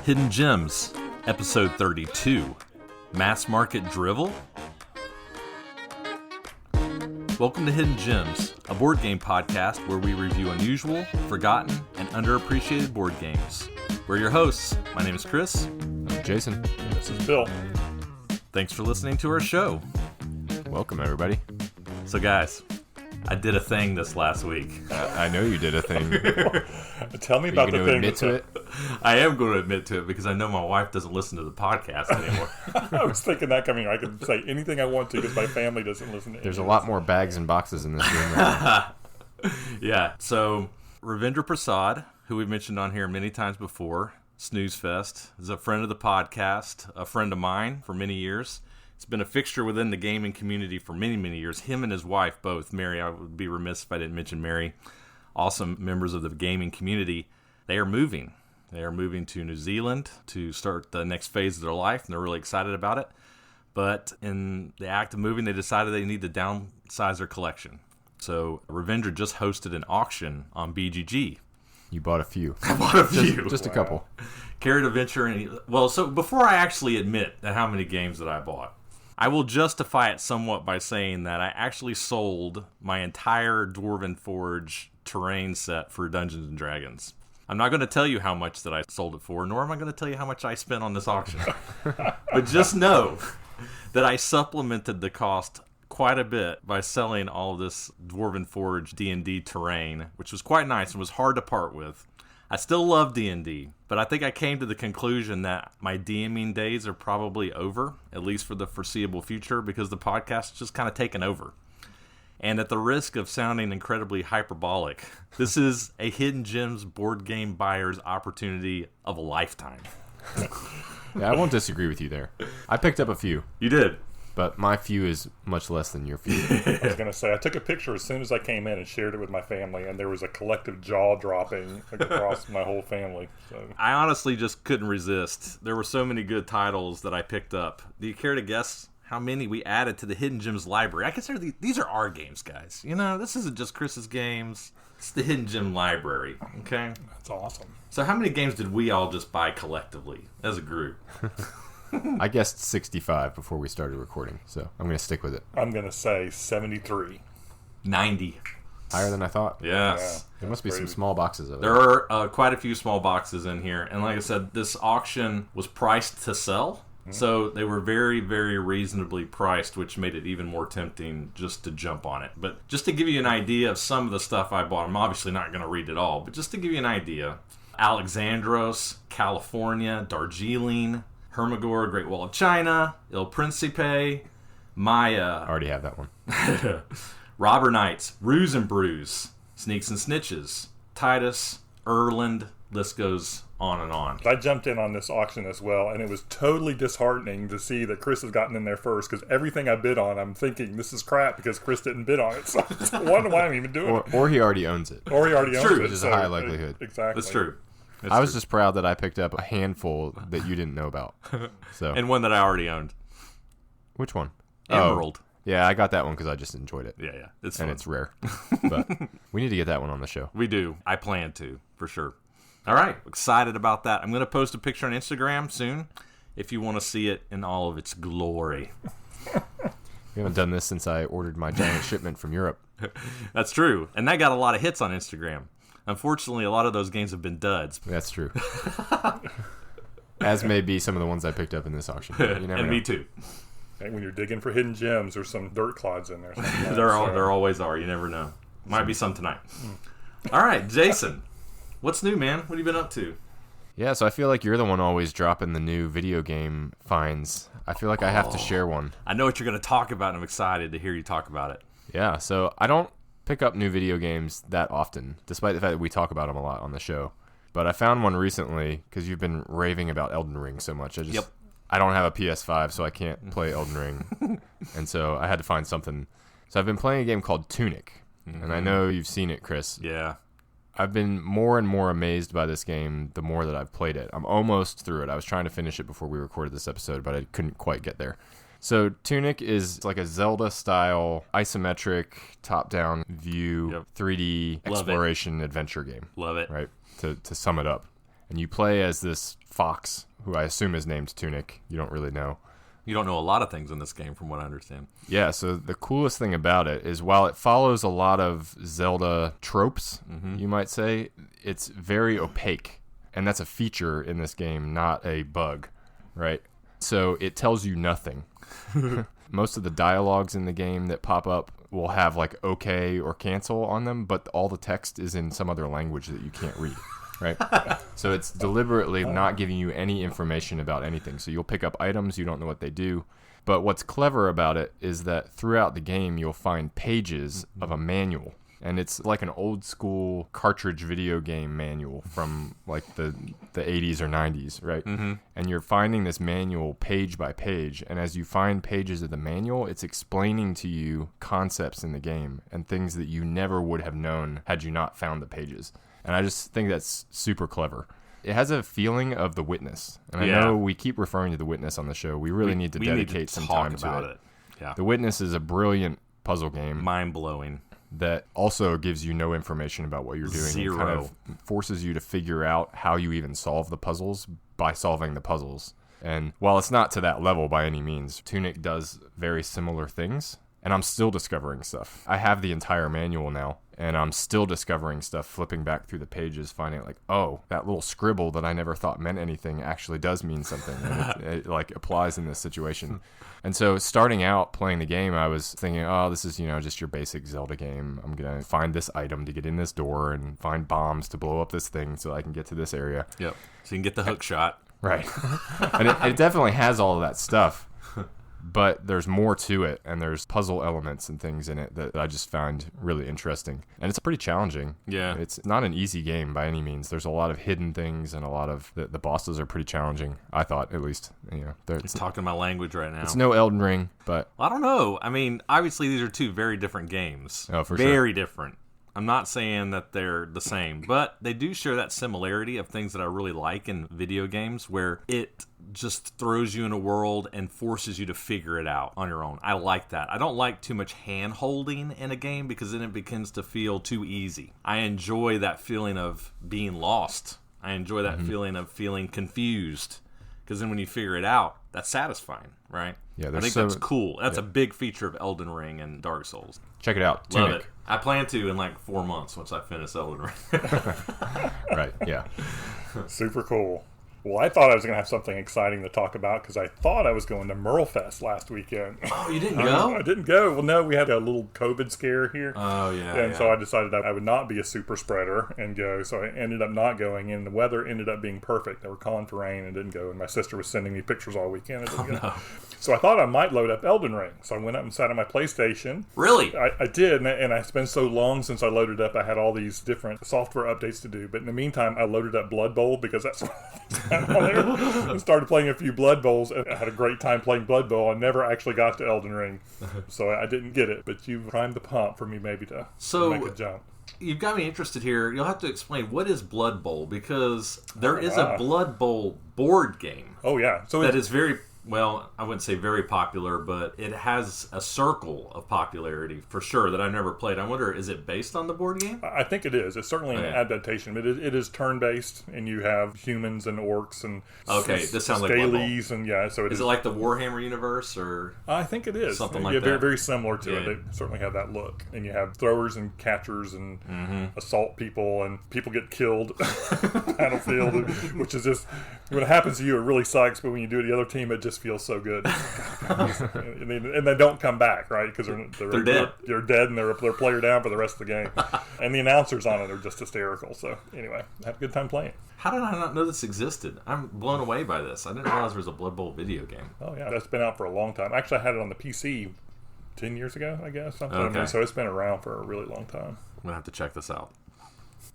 Hidden Gems, Episode 32, Mass Market Drivel? Welcome to Hidden Gems, a board game podcast where we review unusual, forgotten, and underappreciated board games. We're your hosts. My name is Chris. I'm Jason. And this is Bill. Thanks for listening to our show. Welcome, everybody. So guys, I did a thing this last week. I know you did a thing. Tell me about the thing. Admit to it? I am going to admit to it because I know my wife doesn't listen to the podcast anymore. I was thinking that coming. I can say anything I want to because my family doesn't listen to it. There's a lot more bags and boxes in this room right now. Yeah, so Ravindra Prasad, who we've mentioned on here many times before, Snooze Fest, is a friend of the podcast, a friend of mine for many years. It's been a fixture within the gaming community for many, many years. Him and his wife, both, Mary, I would be remiss if I didn't mention Mary, awesome members of the gaming community. They are moving. They are moving to New Zealand to start the next phase of their life, and they're really excited about it. But in the act of moving, they decided they need to downsize their collection. So Ravindra just hosted an auction on BGG. You bought a few. I bought a few. Just a couple. Carried a venture. So before I actually admit at how many games that I bought, I will justify it somewhat by saying that I actually sold my entire Dwarven Forge terrain set for Dungeons & Dragons. I'm not going to tell you how much that I sold it for, nor am I going to tell you how much I spent on this auction. But just know that I supplemented the cost quite a bit by selling all of this Dwarven Forge D&D terrain, which was quite nice and was hard to part with. I still love D&D, but I think I came to the conclusion that my DMing days are probably over, at least for the foreseeable future, because the podcast is just kind of taken over. And at the risk of sounding incredibly hyperbolic, this is a Hidden Gems board game buyer's opportunity of a lifetime. Yeah, I won't disagree with you there. I picked up a few. You did. But my few is much less than your few. I was going to say, I took a picture as soon as I came in and shared it with my family, and there was a collective jaw dropping across my whole family. So I honestly just couldn't resist. There were so many good titles that I picked up. Do you care to guess how many we added to the Hidden Gems library? I consider these are our games, guys. You know, this isn't just Chris's games. It's the Hidden Gem library, okay? That's awesome. So how many games did we all just buy collectively as a group? I guessed 65 before we started recording, so I'm going to stick with it. I'm going to say 73. 90. Higher than I thought. Yes. Yeah, There must be crazy. some small boxes of it. There are quite a few small boxes in here. And like I said, this auction was priced to sell. So they were very, very reasonably priced, which made it even more tempting just to jump on it. But just to give you an idea of some of the stuff I bought, I'm obviously not going to read it all, but just to give you an idea, Alexandros, California, Darjeeling, Hermagor, Great Wall of China, Il Principe, Maya. I already have that one. Robber Knights, Ruse and Brews, Sneaks and Snitches, Titus, Erland, list goes on and on. I jumped in on this auction as well, and it was totally disheartening to see that Chris has gotten in there first, because everything I bid on, I'm thinking, this is crap because Chris didn't bid on it. So I wonder why I'm even doing it. Or he already owns it. Or he already owns true, it. which is a high likelihood. Exactly. That's true. I was just proud that I picked up a handful that you didn't know about. So, And one that I already owned. which one? Emerald. Oh, yeah, I got that one because I just enjoyed it. Yeah. It's And fun. it's rare. But we need to get that one on the show. We do. I plan to, for sure. All right. Excited about that. I'm going to post a picture on Instagram soon if you want to see it in all of its glory. We haven't done this since I ordered my giant shipment from Europe. That's true. And that got a lot of hits on Instagram. Unfortunately, a lot of those games have been duds. That's true. As may be some of the ones I picked up in this auction. You never And know. me too. And when you're digging for hidden gems, there's some dirt clods in there. There always are. You never know. Might be some tonight. All right, Jason. What's new, man? What have you been up to? Yeah, so I feel like you're the one always dropping the new video game finds. I feel like I have to share one. I know what you're going to talk about, and I'm excited to hear you talk about it. Yeah, so I don't pick up new video games that often, despite the fact that we talk about them a lot on the show. But I found one recently because you've been raving about Elden Ring so much. I don't have a PS5, so I can't play Elden Ring. And so I had to find something. So I've been playing a game called Tunic. And I know you've seen it, Chris. Yeah. I've been more and more amazed by this game the more that I've played it. I'm almost through it. I was trying to finish it before we recorded this episode, but I couldn't quite get there. So Tunic is like a Zelda-style isometric top-down view 3D Love exploration adventure game. Love it. Right? To sum it up. And you play as this fox, who I assume is named Tunic. You don't really know. You don't know a lot of things in this game, from what I understand. Yeah, so the coolest thing about it is while it follows a lot of Zelda tropes, you might say, it's very opaque. And that's a feature in this game, not a bug, right? So it tells you nothing. Most of the dialogues in the game that pop up will have like okay or cancel on them, but all the text is in some other language that you can't read. Right? So it's deliberately not giving you any information about anything. So you'll pick up items, you don't know what they do. But what's clever about it is that throughout the game, you'll find pages of a manual. And it's like an old school cartridge video game manual from like the 80s or 90s, right? And you're finding this manual page by page. And as you find pages of the manual, it's explaining to you concepts in the game and things that you never would have known had you not found the pages. And I just think that's super clever. It has a feeling of The Witness. And I know we keep referring to The Witness on the show. We really need to dedicate some time to it. Yeah. The Witness is a brilliant puzzle game. Mind-blowing. That also gives you no information about what you're doing. Zero. It kind of forces you to figure out how you even solve the puzzles by solving the puzzles. And while it's not to that level by any means, Tunic does very similar things. And I'm still discovering stuff. I have the entire manual now, and I'm still discovering stuff, flipping back through the pages, finding like, oh, that little scribble that I never thought meant anything actually does mean something. And it like applies in this situation. And so starting out playing the game, I was thinking, oh, this is, just your basic Zelda game. I'm going to find this item to get in this door and find bombs to blow up this thing so I can get to this area. Yep. So you can get the hook shot. Right. And it definitely has all of that stuff. But there's more to it, and there's puzzle elements and things in it that I just found really interesting. And it's pretty challenging. Yeah. It's not an easy game by any means. There's a lot of hidden things, and a lot of the bosses are pretty challenging, I thought, at least. He's talking my language right now. It's no Elden Ring, but... Well, I don't know. I mean, obviously these are two very different games. Oh, for sure. Very different. I'm not saying that they're the same, but they do share that similarity of things that I really like in video games where it just throws you in a world and forces you to figure it out on your own. I like that. I don't like too much hand-holding in a game because then it begins to feel too easy. I enjoy that feeling of being lost. I enjoy that feeling of feeling confused because then when you figure it out, that's satisfying, right? Yeah, I think that's cool. That's a big feature of Elden Ring and Dark Souls. Check it out. Love Tunic. it. I plan to in like 4 months once I finish Elden Ring. Right, yeah. Super cool. Well, I thought I was going to have something exciting to talk about because I thought I was going to Merlefest last weekend. Oh, you didn't go? I didn't go. Well, no, we had a little COVID scare here. Oh, yeah. And so I decided I would not be a super spreader and go. So I ended up not going, and the weather ended up being perfect. They were calling for rain and didn't go. And my sister was sending me pictures all weekend. I didn't go. No. So I thought I might load up Elden Ring. So I went up and sat on my PlayStation. Really? I did, and it's been so long since I loaded up. I had all these different software updates to do. But in the meantime, I loaded up Blood Bowl because that's what on there. I started playing a few Blood Bowls, and I had a great time playing Blood Bowl. I never actually got to Elden Ring, so I didn't get it. But you primed the pump for me maybe to make a jump. You've got me interested here. You'll have to explain, what is Blood Bowl? Because there is a Blood Bowl board game. Oh, yeah. So that is very... Well, I wouldn't say very popular, but it has a circle of popularity for sure that I've never played. I wonder, is it based on the board game? I think it is. It's certainly an adaptation. But it is turn-based, and you have humans and orcs and this sounds like scalies, and so is it like the Warhammer universe, or I think it is something like that. Very, very similar to it. They certainly have that look, and you have throwers and catchers and assault people, and people get killed battlefield, which is just when it happens to you, it really sucks. But when you do it to the other team, it just feels so good. And they don't come back, right? Because they're dead. They're dead, and they're player down for the rest of the game. And the announcers on it are just hysterical. So anyway, I had a good time playing. How did I not know this existed? I'm blown away by this. I didn't realize there was a Blood Bowl video game. Oh yeah, that's been out for a long time. Actually, I had it on the PC 10 years ago, I guess. Something. Okay. So it's been around for a really long time. I'm going to have to check this out.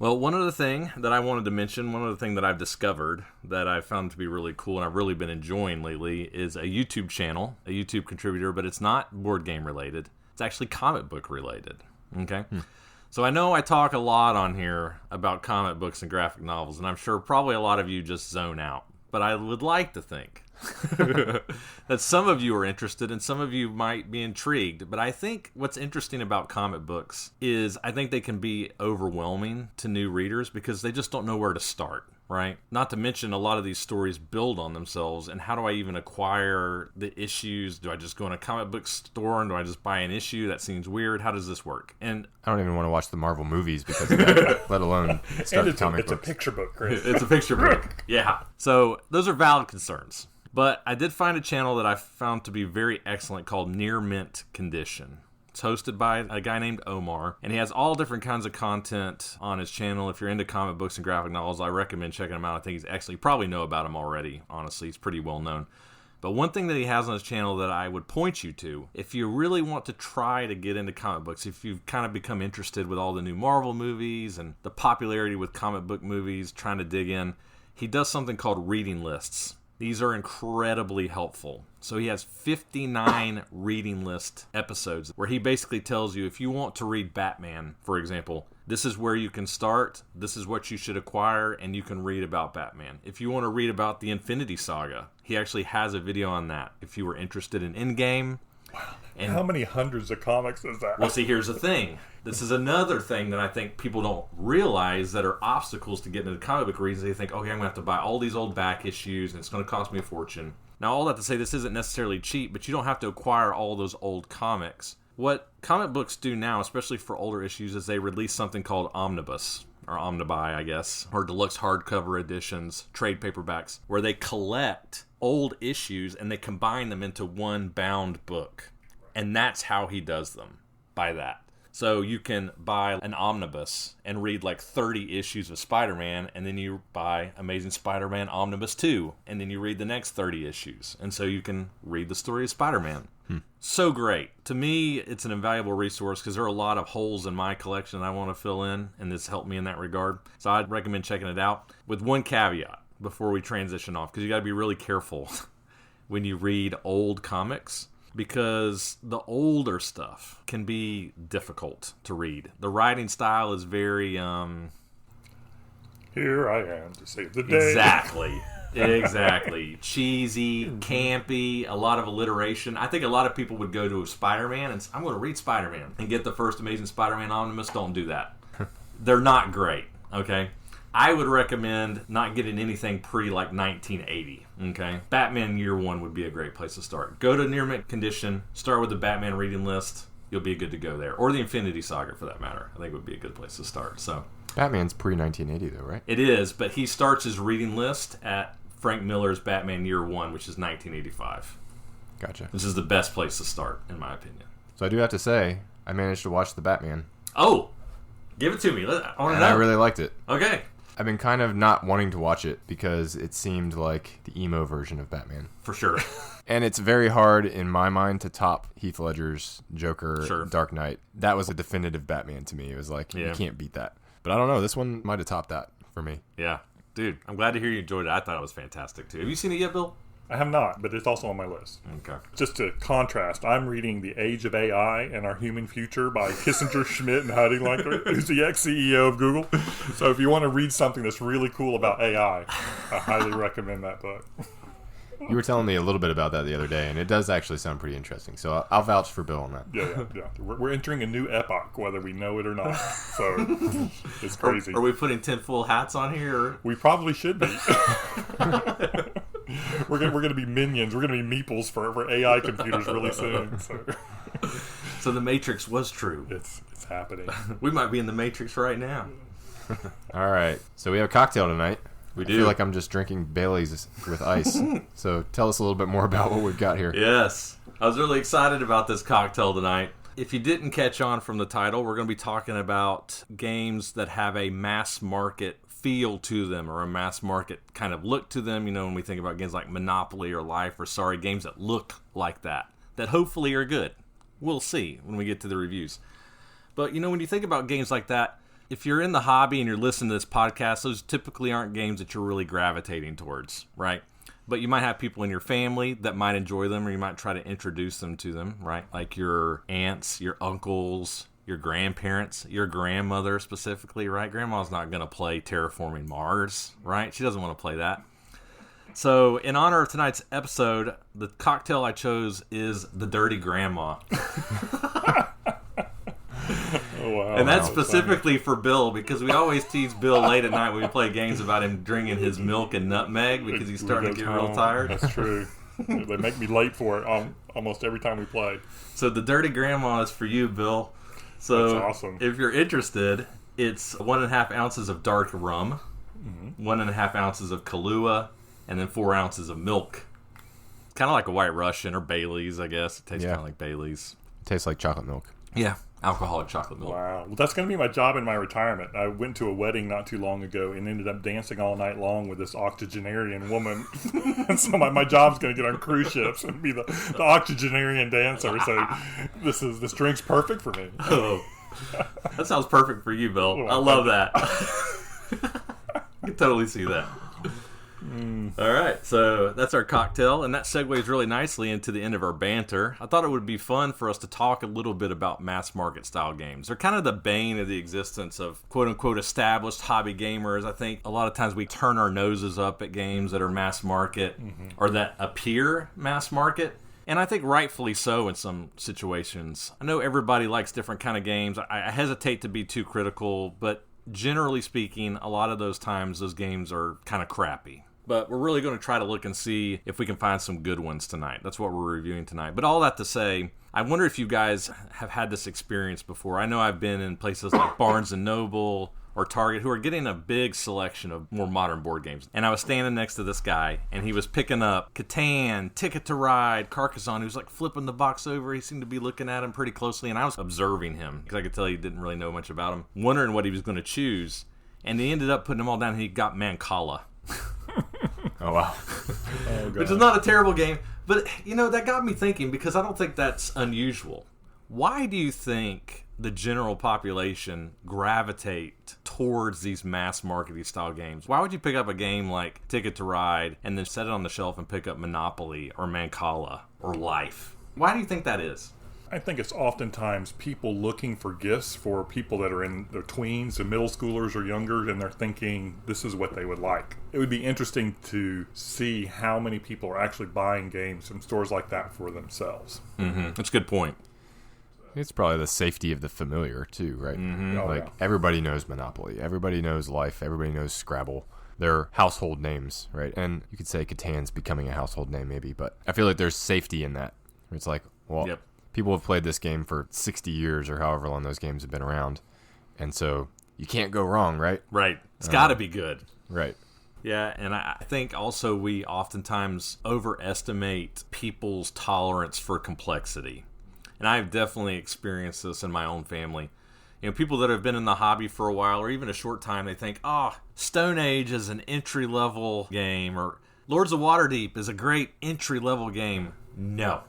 Well, one other thing that I wanted to mention, one other thing that I've discovered that I found to be really cool and I've really been enjoying lately is a YouTube channel, a YouTube contributor, but it's not board game related. It's actually comic book related. Okay? So I know I talk a lot on here about comic books and graphic novels, and I'm sure probably a lot of you just zone out. But I would like to think that some of you are interested and some of you might be intrigued. But I think what's interesting about comic books is I think they can be overwhelming to new readers because they just don't know where to start. right? Not to mention a lot of these stories build on themselves, and how do I even acquire the issues? Do I just go in a comic book store and do I just buy an issue? That seems weird. How does this work? And I don't even want to watch the Marvel movies because of that, let alone start and comic it's books. a picture book, Chris. it's a picture book. Yeah. So those are valid concerns. But I did find a channel that I found to be very excellent called Near Mint Condition. It's hosted by a guy named Omar, and he has all different kinds of content on his channel. If you're into comic books and graphic novels, I recommend checking him out. I think he's excellent. You probably know about him already, honestly. He's pretty well known. But one thing that he has on his channel that I would point you to, if you really want to try to get into comic books, if you've kind of become interested with all the new Marvel movies and the popularity with comic book movies, trying to dig in, he does something called reading lists. These are incredibly helpful. So he has 59 reading list episodes where he basically tells you if you want to read Batman, for example, this is where you can start, this is what you should acquire, and you can read about Batman. If you want to read about the Infinity Saga, he actually has a video on that. If you were interested in Endgame. Wow. And how many hundreds of comics is that? Well, see, here's the thing. This is another thing that I think people don't realize that are obstacles to getting into comic book readings. They think, okay, I'm going to have to buy all these old back issues, and it's going to cost me a fortune. Now, all that to say, this isn't necessarily cheap, but you don't have to acquire all those old comics. What comic books do now, especially for older issues, is they release something called omnibus, or omnibuy, I guess, or deluxe hardcover editions, trade paperbacks, where they collect old issues and they combine them into one bound book. And that's how he does them, by that. So you can buy an omnibus and read like 30 issues of Spider-Man, and then you buy Amazing Spider-Man Omnibus 2, and then you read the next 30 issues. And so you can read the story of Spider-Man. So great. To me, it's an invaluable resource because there are a lot of holes in my collection that I want to fill in, and this helped me in that regard. So I'd recommend checking it out with one caveat before we transition off, because you got to be really careful when you read old comics, because the older stuff can be difficult to read. The writing style is very here I am to save the day. Exactly. Cheesy, campy, a lot of alliteration. I think a lot of people would go to Spider-Man and say, I'm going to read Spider-Man and get the first Amazing Spider-Man Omnibus. Don't do that. They're not great, okay? I would recommend not getting anything like 1980, okay? Batman Year One would be a great place to start. Go to Near Mint Condition, start with the Batman reading list. You'll be good to go there. Or the Infinity Saga, for that matter. I think would be a good place to start. So Batman's pre-1980, though, right? It is, but he starts his reading list at Frank Miller's Batman Year One, which is 1985. Gotcha. This is the best place to start, in my opinion. So I do have to say, I managed to watch the Batman. Oh! Give it to me. I want to know. And I really liked it. Okay. I've been kind of not wanting to watch it because it seemed like the emo version of Batman. For sure. And it's very hard in my mind to top Heath Ledger's Joker, Sure. Dark Knight. That was a definitive Batman to me. It was like, you can't beat that. But I don't know. This one might have topped that for me. Yeah. Dude, I'm glad to hear you enjoyed it. I thought it was fantastic, too. Have you seen it yet, Bill? I have not, but it's also on my list. Okay. Just to contrast, I'm reading The Age of AI and Our Human Future by Kissinger, Schmidt, and Heidi Lanker, who's the ex-CEO of Google. So if you want to read something that's really cool about AI, I highly recommend that book. You were telling me a little bit about that the other day, and it does actually sound pretty interesting. So I'll vouch for Bill on that. Yeah. We're entering a new epoch, whether we know it or not. So it's crazy. Are we putting tinfoil hats on here? Or? We probably should be. We're gonna be minions. We're gonna be meeples for AI computers really soon. So the Matrix was true. It's happening. We might be in the Matrix right now. All right. So we have a cocktail tonight. We I do. feel like I'm just drinking Baileys with ice. So tell us a little bit more about what we've got here. Yes. I was really excited about this cocktail tonight. If you didn't catch on from the title, we're going to be talking about games that have a mass market feel to them or a mass market kind of look to them. You know, when we think about games like Monopoly or Life or Sorry, games that look like that hopefully are good. We'll see when we get to the reviews. But, you know, when you think about games like that, if you're in the hobby and you're listening to this podcast, those typically aren't games that you're really gravitating towards, right? But you might have people in your family that might enjoy them, or you might try to introduce them to them, right? Like your aunts, your uncles, your grandparents, your grandmother specifically, right? Grandma's not going to play Terraforming Mars, right? She doesn't want to play that. So in honor of tonight's episode, the cocktail I chose is the Dirty Grandma. Oh, wow. And that's specifically for Bill, because we always tease Bill late at night when we play games about him drinking his milk and nutmeg because he's starting to get real tired. That's true. They make me late for it almost every time we play. So the Dirty Grandma is for you, Bill. So that's awesome. If you're interested, it's 1.5 ounces of dark rum, 1.5 ounces of Kahlua, and then 4 ounces of milk. Kind of like a White Russian or Bailey's, I guess. It tastes kind of like Bailey's. It tastes like chocolate milk. Yeah, alcoholic chocolate milk. Wow. Well, that's going to be my job in my retirement. I went to a wedding not too long ago and ended up dancing all night long with this octogenarian woman. And so my job's going to get on cruise ships and be the octogenarian dancer. So this drink's perfect for me. Oh, that sounds perfect for you, Bill. I love that. I can totally see that. All right, so that's our cocktail, and that segues really nicely into the end of our banter. I thought it would be fun for us to talk a little bit about mass market style games. They're kind of the bane of the existence of quote-unquote established hobby gamers. I think a lot of times we turn our noses up at games that are mass market or that appear mass market. And I think rightfully so in some situations. I know everybody likes different kind of games. I hesitate to be too critical, but generally speaking, a lot of those times those games are kind of crappy. But we're really going to try to look and see if we can find some good ones tonight. That's what we're reviewing tonight. But all that to say, I wonder if you guys have had this experience before. I know I've been in places like Barnes & Noble or Target who are getting a big selection of more modern board games. And I was standing next to this guy, and he was picking up Catan, Ticket to Ride, Carcassonne. He was like flipping the box over. He seemed to be looking at him pretty closely, and I was observing him because I could tell he didn't really know much about him, wondering what he was going to choose. And he ended up putting them all down, and he got Mancala. Oh, wow. Which is not a terrible game, but, you know, that got me thinking because I don't think that's unusual. Why do you think the general population gravitate towards these mass marketing style games? Why would you pick up a game like Ticket to Ride and then set it on the shelf and pick up Monopoly or Mancala or Life? Why do you think that is? I think it's oftentimes people looking for gifts for people that are in their tweens and middle schoolers or younger, and they're thinking this is what they would like. It would be interesting to see how many people are actually buying games from stores like that for themselves. That's a good point. It's probably the safety of the familiar, too, right? Everybody knows Monopoly. Everybody knows Life. Everybody knows Scrabble. They're household names, right? And you could say Catan's becoming a household name, maybe, but I feel like there's safety in that. It's like, well, people have played this game for 60 years or however long those games have been around, and so you can't go wrong, right? Right. It's got to be good. Right. Yeah, and I think also we oftentimes overestimate people's tolerance for complexity. And I've definitely experienced this in my own family. You know, people that have been in the hobby for a while or even a short time, they think, Stone Age is an entry-level game, or Lords of Waterdeep is a great entry-level game. No.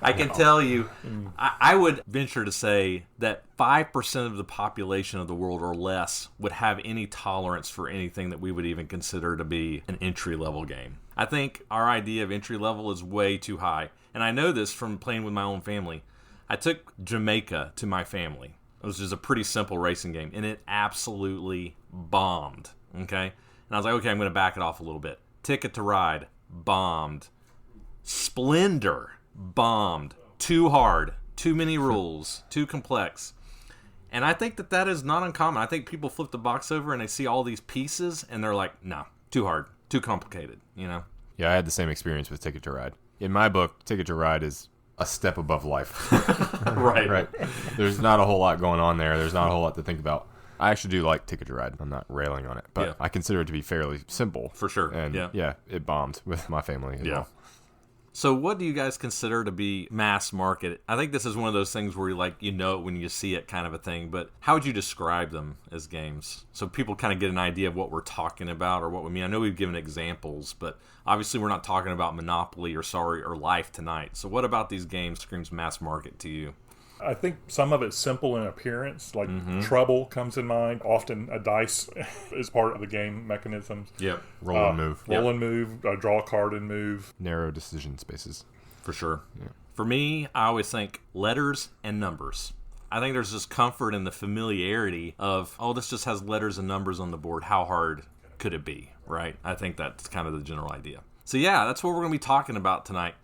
I can tell you, I would venture to say that 5% of the population of the world or less would have any tolerance for anything that we would even consider to be an entry-level game. I think our idea of entry-level is way too high. And I know this from playing with my own family. I took Jamaica to my family. It was just a pretty simple racing game, and it absolutely bombed, okay? And I was like, okay, I'm going to back it off a little bit. Ticket to Ride, bombed. Splendor, bombed. Too hard, too many rules, too complex. And I think that is not uncommon. I think people flip the box over and they see all these pieces, and they're like, no, too hard, too complicated, you know? Yeah, I had the same experience with Ticket to Ride. In my book, Ticket to Ride is a step above Life. Right. There's not a whole lot going on there. There's not a whole lot to think about. I actually do like Ticket to Ride. I'm not railing on it, but I consider it to be fairly simple. For sure. And it bombed with my family as well. So what do you guys consider to be mass market? I think this is one of those things where you know it when you see it kind of a thing, but how would you describe them as games? So people kind of get an idea of what we're talking about or what we mean. I know we've given examples, but obviously we're not talking about Monopoly or Life tonight. So what about these games screams mass market to you? I think some of it's simple in appearance, like Trouble comes in mind. Often a dice is part of the game mechanisms. Yep. Roll and move. Roll and move, draw a card and move. Narrow decision spaces. For sure. Yeah. For me, I always think letters and numbers. I think there's this comfort in the familiarity of, this just has letters and numbers on the board. How hard could it be, right? I think that's kind of the general idea. So yeah, that's what we're going to be talking about tonight.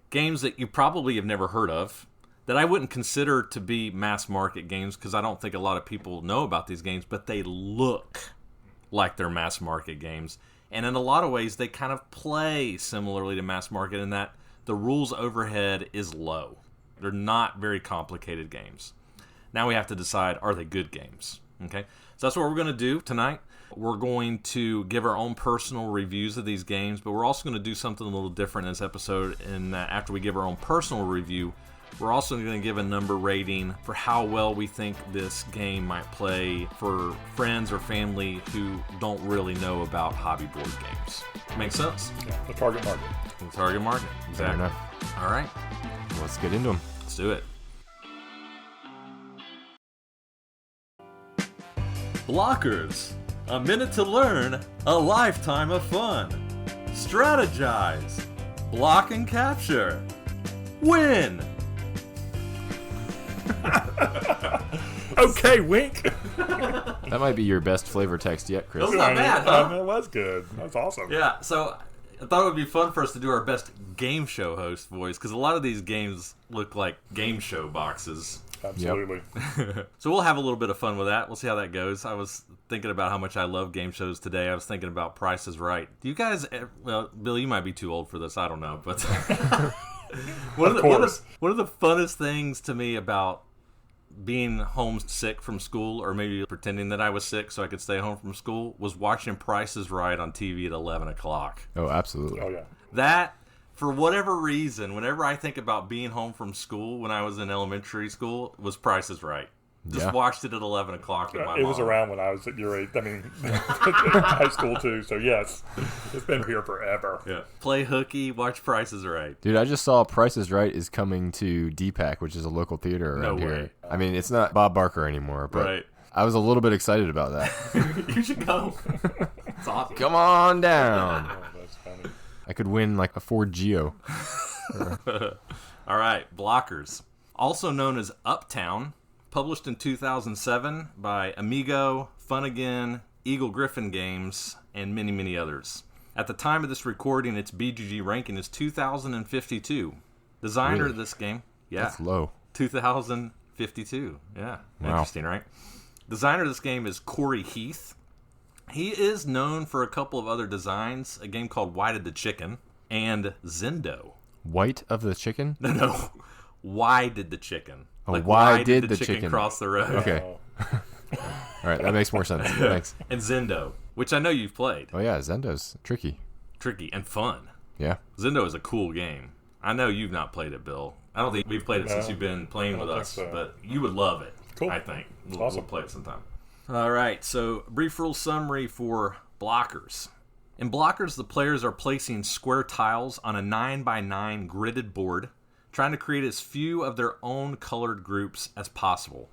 Games that you probably have never heard of, that I wouldn't consider to be mass market games because I don't think a lot of people know about these games, but they look like they're mass market games. And in a lot of ways, they kind of play similarly to mass market in that the rules overhead is low. They're not very complicated games. Now we have to decide, are they good games? Okay, so that's what we're going to do tonight. We're going to give our own personal reviews of these games, but we're also going to do something a little different in this episode. And after we give our own personal review, we're also going to give a number rating for how well we think this game might play for friends or family who don't really know about hobby board games. Make sense? Yeah, the target market. The target market, exactly. Fair enough. All right, Let's get into them. let's do it. Blockers. A minute to learn, a lifetime of fun. Strategize. Block and capture. Win. Okay, wink. That might be your best flavor text yet, Chris. That's not bad, huh? It was good. That's awesome. Yeah, so I thought it would be fun for us to do our best game show host voice, because a lot of these games look like game show boxes. Absolutely. So we'll have a little bit of fun with that. We'll see how that goes. I was thinking about how much I love game shows today. I was thinking about Price is Right. Do you guys, well, Bill, you might be too old for this. I don't know. But one of the funnest things to me about being homesick from school, or maybe pretending that I was sick so I could stay home from school, was watching Price is Right on TV at 11 o'clock. Oh, absolutely. Oh, yeah. That, for whatever reason, whenever I think about being home from school when I was in elementary school, was Price is Right. Just watched it at 11 o'clock with my mom. It was around when I was at your age. I mean, high school too. So yes, it's been here forever. Yeah. Play hooky, watch Price is Right. Dude, I just saw Price is Right is coming to DPAC, which is a local theater around here. way. I mean, it's not Bob Barker anymore, but Right. I was a little bit excited about that. You should go. It's awesome. Come on down. Oh, that's funny. I could win like a Ford Geo. All right, Blockers. Also known as Uptown, published in 2007 by Amigo, Fun Again, Eagle Griffin Games, and many, many others. At the time of this recording, its BGG ranking is 2052. Designer Really? of this game, yeah, That's low. 2052. Yeah, Wow. Interesting, right? Designer of this game is Corey Heath. He is known for a couple of other designs, a game called Why Did the Chicken, and Zendo. White of the chicken? No. Why did the chicken? Oh, why did the chicken cross the road? Okay. Oh, All right, that makes more sense. Thanks. And Zendo, which I know you've played. Oh, yeah, Zendo's tricky. Tricky and fun. Yeah. Zendo is a cool game. I know you've not played it, Bill. I don't think we've played it since you've been playing with think us, so. but you would love it. Cool. I think. We'll Awesome. play it sometime. All right, so brief rule summary for Blockers. In Blockers, the players are placing square tiles on a 9x9 gridded board, trying to create as few of their own colored groups as possible.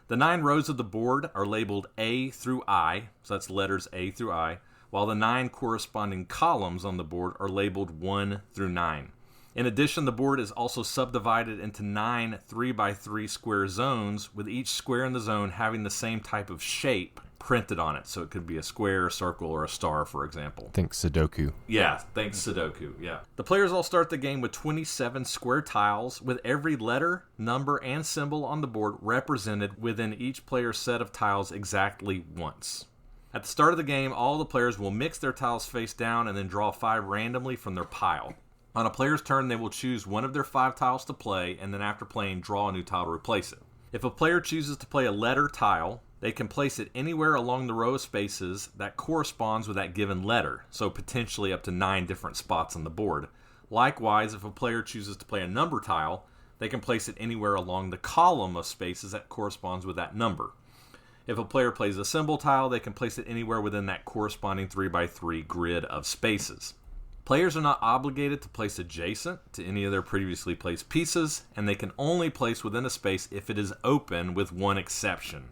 The 9 rows of the board are labeled A through I, so that's letters A through I, while the 9 corresponding columns on the board are labeled 1 through 9. In addition, the board is also subdivided into 9 3x3 square zones, with each square in the zone having the same type of shape printed on it. So it could be a square, a circle, or a star, for example. Think Sudoku. Yeah, thanks Sudoku, yeah. The players all start the game with 27 square tiles, with every letter, number, and symbol on the board represented within each player's set of tiles exactly once. At the start of the game, all the players will mix their tiles face down and then draw 5 randomly from their pile. On a player's turn, they will choose one of their 5 tiles to play, and then after playing, draw a new tile to replace it. If a player chooses to play a letter tile, they can place it anywhere along the row of spaces that corresponds with that given letter, so potentially up to 9 different spots on the board. Likewise, if a player chooses to play a number tile, they can place it anywhere along the column of spaces that corresponds with that number. If a player plays a symbol tile, they can place it anywhere within that corresponding 3x3 grid of spaces. Players are not obligated to place adjacent to any of their previously placed pieces, and they can only place within a space if it is open, with one exception.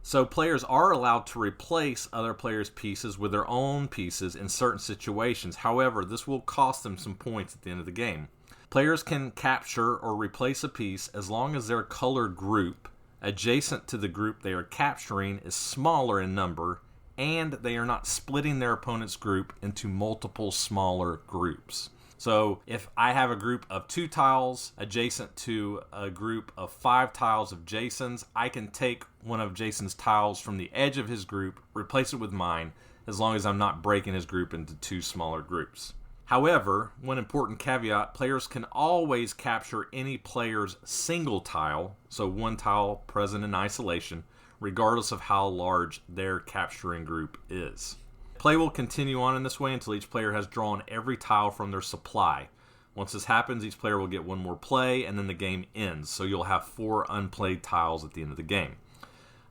So players are allowed to replace other players' pieces with their own pieces in certain situations. However, this will cost them some points at the end of the game. Players can capture or replace a piece as long as their colored group adjacent to the group they are capturing is smaller in number, and they are not splitting their opponent's group into multiple smaller groups. So if I have a group of 2 tiles adjacent to a group of 5 tiles of Jason's, I can take one of Jason's tiles from the edge of his group, replace it with mine, as long as I'm not breaking his group into 2 smaller groups. However, one important caveat, players can always capture any player's single tile, so 1 tile present in isolation, regardless of how large their capturing group is. Play will continue on in this way until each player has drawn every tile from their supply. Once this happens, each player will get 1 more play, and then the game ends, so you'll have 4 unplayed tiles at the end of the game.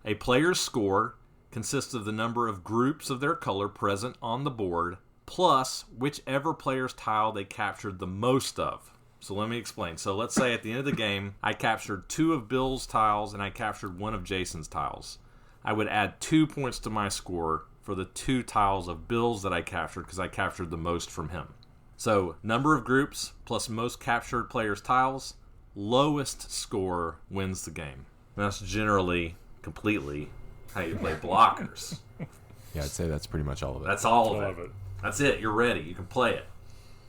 A player's score consists of the number of groups of their color present on the board, plus whichever player's tile they captured the most of. So let me explain. So let's say at the end of the game, I captured 2 of Bill's tiles, and I captured 1 of Jason's tiles. I would add 2 points to my score for the 2 tiles of Bill's that I captured because I captured the most from him. So, number of groups plus most captured players' tiles, lowest score wins the game. And that's generally, completely, how you play blockers. Yeah, I'd say that's pretty much all of it. That's all of it. That's it. You're ready. You can play it.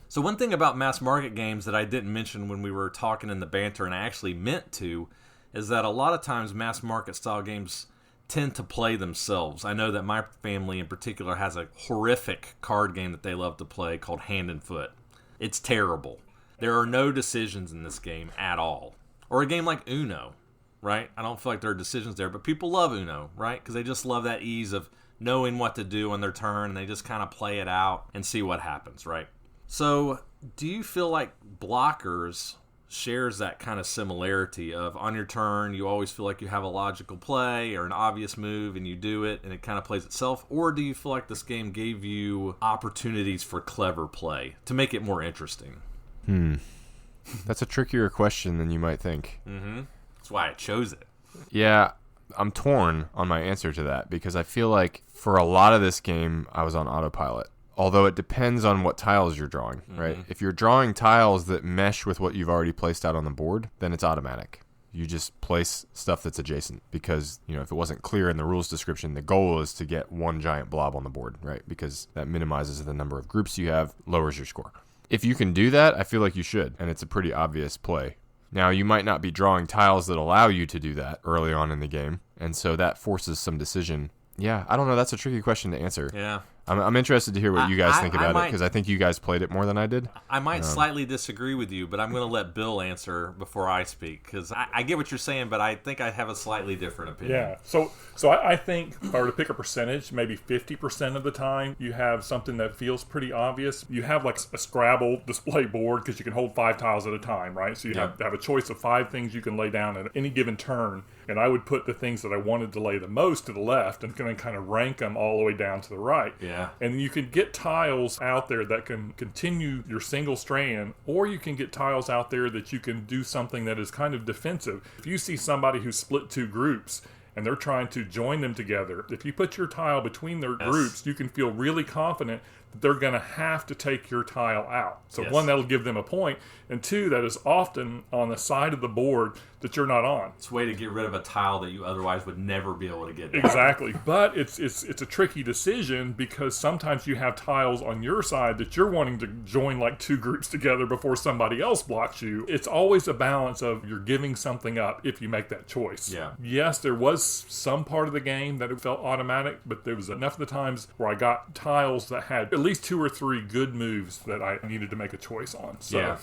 So one thing about mass market games that I didn't mention when we were talking in the banter, and I actually meant to, is that a lot of times mass market style games tend to play themselves. I know that my family in particular has a horrific card game that they love to play called Hand and Foot. It's terrible. There are no decisions in this game at all. Or a game like Uno, right? I don't feel like there are decisions there, but people love Uno, right? Because they just love that ease of knowing what to do on their turn, and they just kind of play it out and see what happens, right? So, do you feel like blockers shares that kind of similarity of on your turn you always feel like you have a logical play or an obvious move and you do it and it kind of plays itself? Or do you feel like this game gave you opportunities for clever play to make it more interesting? That's a trickier question than you might think. That's why I chose it. Yeah, I'm torn on my answer to that because I feel like for a lot of this game I was on autopilot. Although it depends on what tiles you're drawing, right? If you're drawing tiles that mesh with what you've already placed out on the board, then it's automatic. You just place stuff that's adjacent because, if it wasn't clear in the rules description, the goal is to get 1 giant blob on the board, right? Because that minimizes the number of groups you have, lowers your score. If you can do that, I feel like you should, and it's a pretty obvious play. Now, you might not be drawing tiles that allow you to do that early on in the game, and so that forces some decision. Yeah, I don't know. That's a tricky question to answer. Yeah. I'm interested to hear what you guys think about it because I think you guys played it more than I did. I might slightly disagree with you, but I'm going to let Bill answer before I speak because I get what you're saying, but I think I have a slightly different opinion. Yeah. So I think if I were to pick a percentage, maybe 50% of the time you have something that feels pretty obvious. You have like a Scrabble display board because you can hold 5 tiles at a time, right? So you have a choice of 5 things you can lay down at any given turn. And I would put the things that I wanted to lay the most to the left and kind of rank them all the way down to the right. Yeah. And you can get tiles out there that can continue your single strand, or you can get tiles out there that you can do something that is kind of defensive. If you see somebody who split 2 groups and they're trying to join them together, if you put your tile between their groups, you can feel really confident that they're going to have to take your tile out. So 1, that'll give them a point, and 2, that is often on the side of the board that you're not on. It's a way to get rid of a tile that you otherwise would never be able to get down. Exactly. But it's a tricky decision because sometimes you have tiles on your side that you're wanting to join like 2 groups together before somebody else blocks you. It's always a balance of you're giving something up if you make that choice. Yeah. Yes, there was some part of the game that it felt automatic, but there was enough of the times where I got tiles that had at least 2 or 3 good moves that I needed to make a choice on. So. Yeah.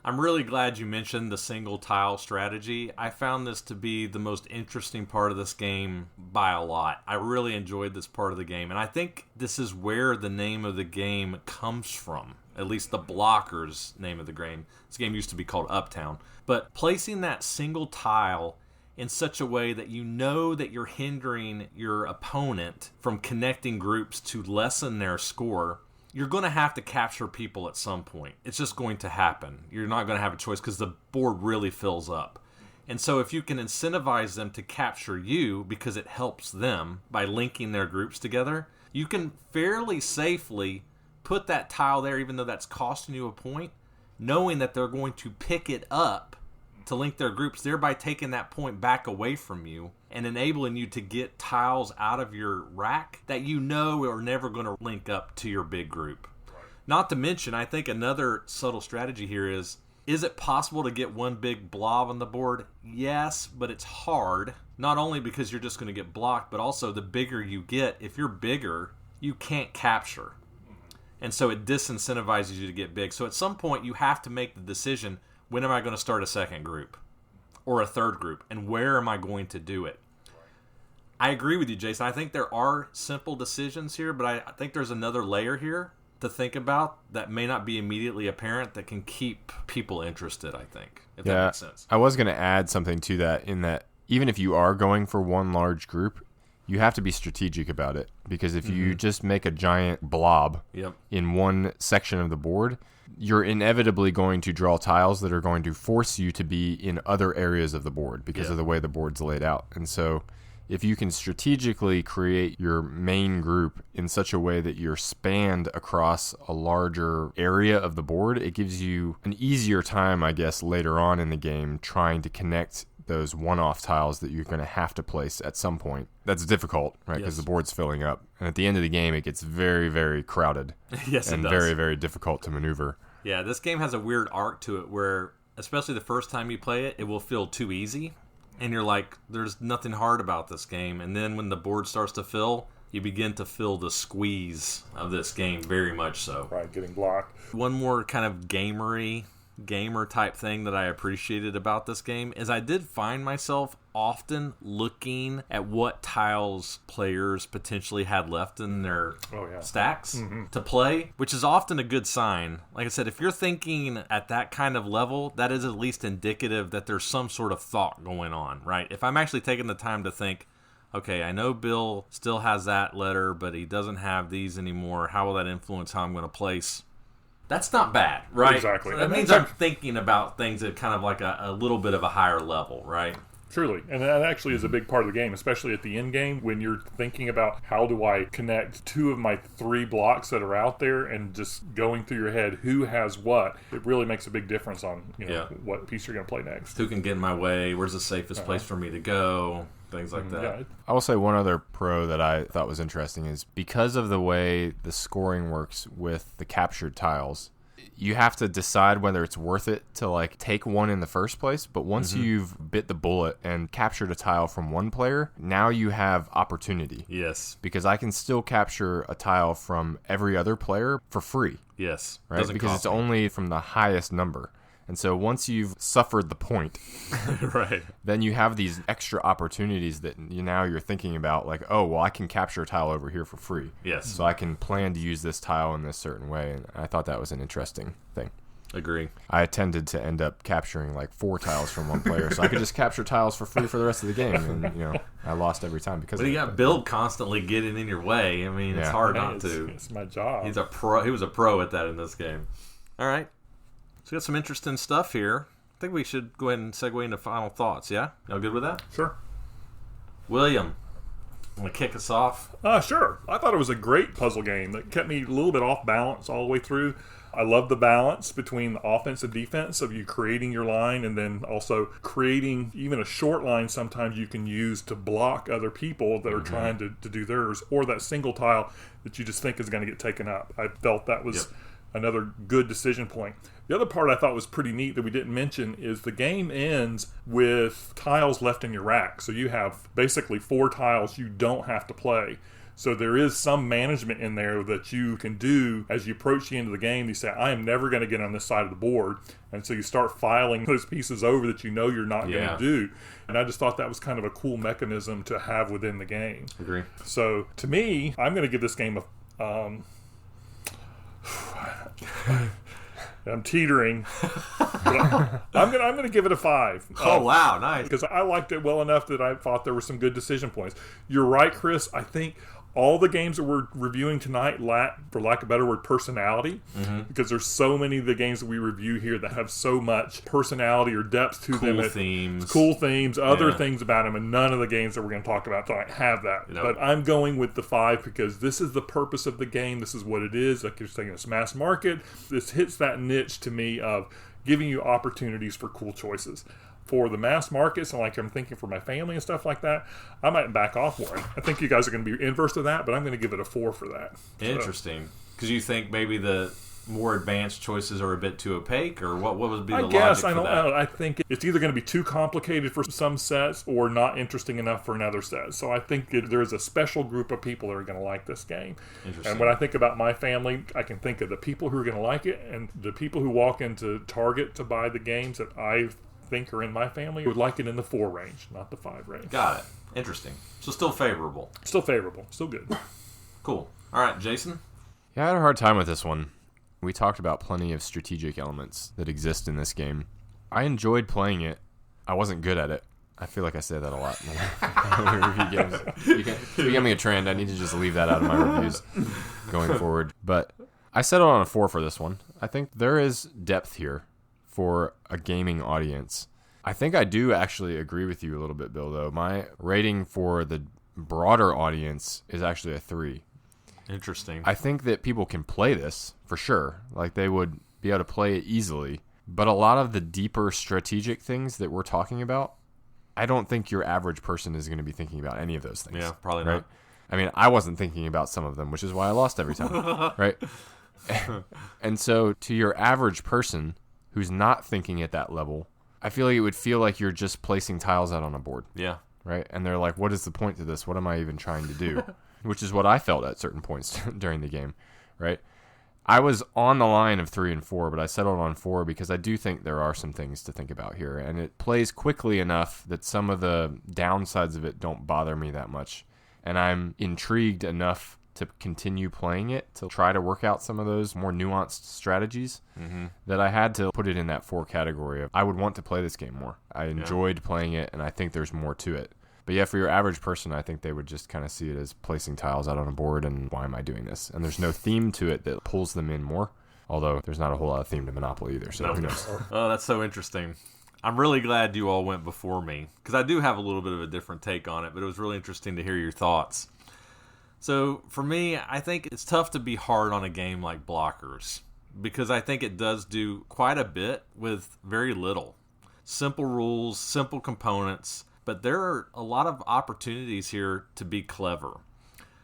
I'm really glad you mentioned the single tile strategy. I found this to be the most interesting part of this game by a lot. I really enjoyed this part of the game, and I think this is where the name of the game comes from. At least the blocker's name of the game. This game used to be called Uptown. But placing that single tile in such a way that you know that you're hindering your opponent from connecting groups to lessen their score, you're going to have to capture people at some point. It's just going to happen. You're not going to have a choice because the board really fills up. And so if you can incentivize them to capture you because it helps them by linking their groups together, you can fairly safely put that tile there even though that's costing you a point, knowing that they're going to pick it up to link their groups, thereby taking that point back away from you and enabling you to get tiles out of your rack that you know are never going to link up to your big group. Not to mention, I think another subtle strategy here is it possible to get one big blob on the board? Yes, but it's hard. Not only because you're just going to get blocked, but also the bigger you get, if you're bigger, you can't capture. And so it disincentivizes you to get big. So at some point, you have to make the decision, when am I going to start a second group? Or a third group? And where am I going to do it? I agree with you, Jason. I think there are simple decisions here, but I think there's another layer here to think about that may not be immediately apparent that can keep people interested, I think, if that makes sense. I was going to add something to that, in that even if you are going for one large group, you have to be strategic about it, because if you just make a giant blob in one section of the board, you're inevitably going to draw tiles that are going to force you to be in other areas of the board because of the way the board's laid out. And so if you can strategically create your main group in such a way that you're spanned across a larger area of the board, it gives you an easier time, I guess, later on in the game trying to connect those one-off tiles that you're going to have to place at some point. That's difficult, right? Because the board's filling up. And at the end of the game, it gets very, very crowded. Yes, and it does. very, very difficult to maneuver. Yeah, this game has a weird arc to it where, especially the first time you play it, it will feel too easy. And you're like, there's nothing hard about this game. And then when the board starts to fill, you begin to feel the squeeze of this game, very much so. Right, getting blocked. One more kind of gamer type thing that I appreciated about this game is I did find myself often looking at what tiles players potentially had left in their stacks to play, which is often a good sign. Like I said, if you're thinking at that kind of level, that is at least indicative that there's some sort of thought going on, right? If I'm actually taking the time to think, okay, I know Bill still has that letter, but he doesn't have these anymore. How will that influence how I'm going to place? That's not bad, right? Exactly. So that means I'm thinking about things at kind of like a little bit of a higher level, right? Truly. And that actually is a big part of the game, especially at the end game, when you're thinking about how do I connect two of my three blocks that are out there, and just going through your head who has what. It really makes a big difference on what piece you're going to play next. Who can get in my way? Where's the safest place for me to go? Things like that. Yeah. I will say one other pro that I thought was interesting is because of the way the scoring works with the captured tiles, you have to decide whether it's worth it to like take one in the first place. But once you've bit the bullet and captured a tile from one player, now you have opportunity. Yes. Because I can still capture a tile from every other player for free. Yes. Right? Because it's only from the highest number. And so once you've suffered the point, right, then you have these extra opportunities that now you're thinking about, like, oh, well, I can capture a tile over here for free. Yes. So I can plan to use this tile in this certain way. And I thought that was an interesting thing. Agree. I tended to end up capturing like 4 tiles from one player, so I could just capture tiles for free for the rest of the game. And, I lost every time because of it. But you got Bill constantly getting in your way. I mean, it's hard not to. It's my job. He's a pro. He was a pro at that in this game. All right. So we got some interesting stuff here. I think we should go ahead and segue into final thoughts, yeah? Y'all good with that? Sure. William, want to kick us off? Sure. I thought it was a great puzzle game that kept me a little bit off balance all the way through. I love the balance between the offense and defense of you creating your line, and then also creating even a short line sometimes you can use to block other people that are trying to do theirs, or that single tile that you just think is going to get taken up. I felt that was another good decision point. The other part I thought was pretty neat that we didn't mention is the game ends with tiles left in your rack. So you have basically 4 tiles you don't have to play. So there is some management in there that you can do as you approach the end of the game. You say, I am never going to get on this side of the board. And so you start filing those pieces over that you know you're not going to do. And I just thought that was kind of a cool mechanism to have within the game. Agree. So to me, I'm going to give this game a... I'm teetering. I'm gonna give it a 5. Oh wow, nice! Because I liked it well enough that I thought there were some good decision points. You're right, Chris. I think all the games that we're reviewing tonight lack, for lack of a better word, personality. Because there's so many of the games that we review here that have so much personality or depth to them. Cool themes, other things about them, and none of the games that we're going to talk about tonight have that. But I'm going with the 5 because this is the purpose of the game. This is what it is. Like you're saying, it's mass market. This hits that niche to me of giving you opportunities for cool choices. For the mass markets, and like I'm thinking for my family and stuff like that, I might back off one. I think you guys are going to be inverse to that, but I'm going to give it a 4 for that. Interesting. Because you think maybe the more advanced choices are a bit too opaque, or what would be the logic guess, for that? I think it's either going to be too complicated for some sets or not interesting enough for another set. So I think there is a special group of people that are going to like this game. Interesting. And when I think about my family, I can think of the people who are going to like it, and the people who walk into Target to buy the games that I think are in my family would like it in the 4 range, not the 5 range. Got it. Interesting. So still favorable. Still favorable. Still good. Cool. All right, Jason? Yeah, I had a hard time with this one. We talked about plenty of strategic elements that exist in this game. I enjoyed playing it. I wasn't good at it. I feel like I say that a lot when we review games. It's becoming a trend. I need to just leave that out of my reviews going forward. But I settled on a 4 for this one. I think there is depth here for a gaming audience. I think I do actually agree with you a little bit, Bill, though. My rating for the broader audience is actually a 3. Interesting. I think that people can play this, for sure. Like, they would be able to play it easily. But a lot of the deeper strategic things that we're talking about, I don't think your average person is going to be thinking about any of those things. Yeah, probably right? not. I mean, I wasn't thinking about some of them, which is why I lost every time, right? And so, to your average person who's not thinking at that level, I feel like it would feel like you're just placing tiles out on a board. Yeah. Right? And they're like, what is the point to this? What am I even trying to do? Which is what I felt at certain points during the game, right? I was on the line of 3 and 4, but I settled on 4 because I do think there are some things to think about here. And it plays quickly enough that some of the downsides of it don't bother me that much. And I'm intrigued enough to continue playing it, to try to work out some of those more nuanced strategies, that I had to put it in that 4 category of I would want to play this game more. I enjoyed playing it, and I think there's more to it. But yeah, for your average person, I think they would just kind of see it as placing tiles out on a board and why am I doing this? And there's no theme to it that pulls them in more, although there's not a whole lot of theme to Monopoly either, so who knows? Oh, that's so interesting. I'm really glad you all went before me, because I do have a little bit of a different take on it, but it was really interesting to hear your thoughts. So for me, I think it's tough to be hard on a game like Blockers, because I think it does do quite a bit with very little. Simple rules, simple components, but there are a lot of opportunities here to be clever.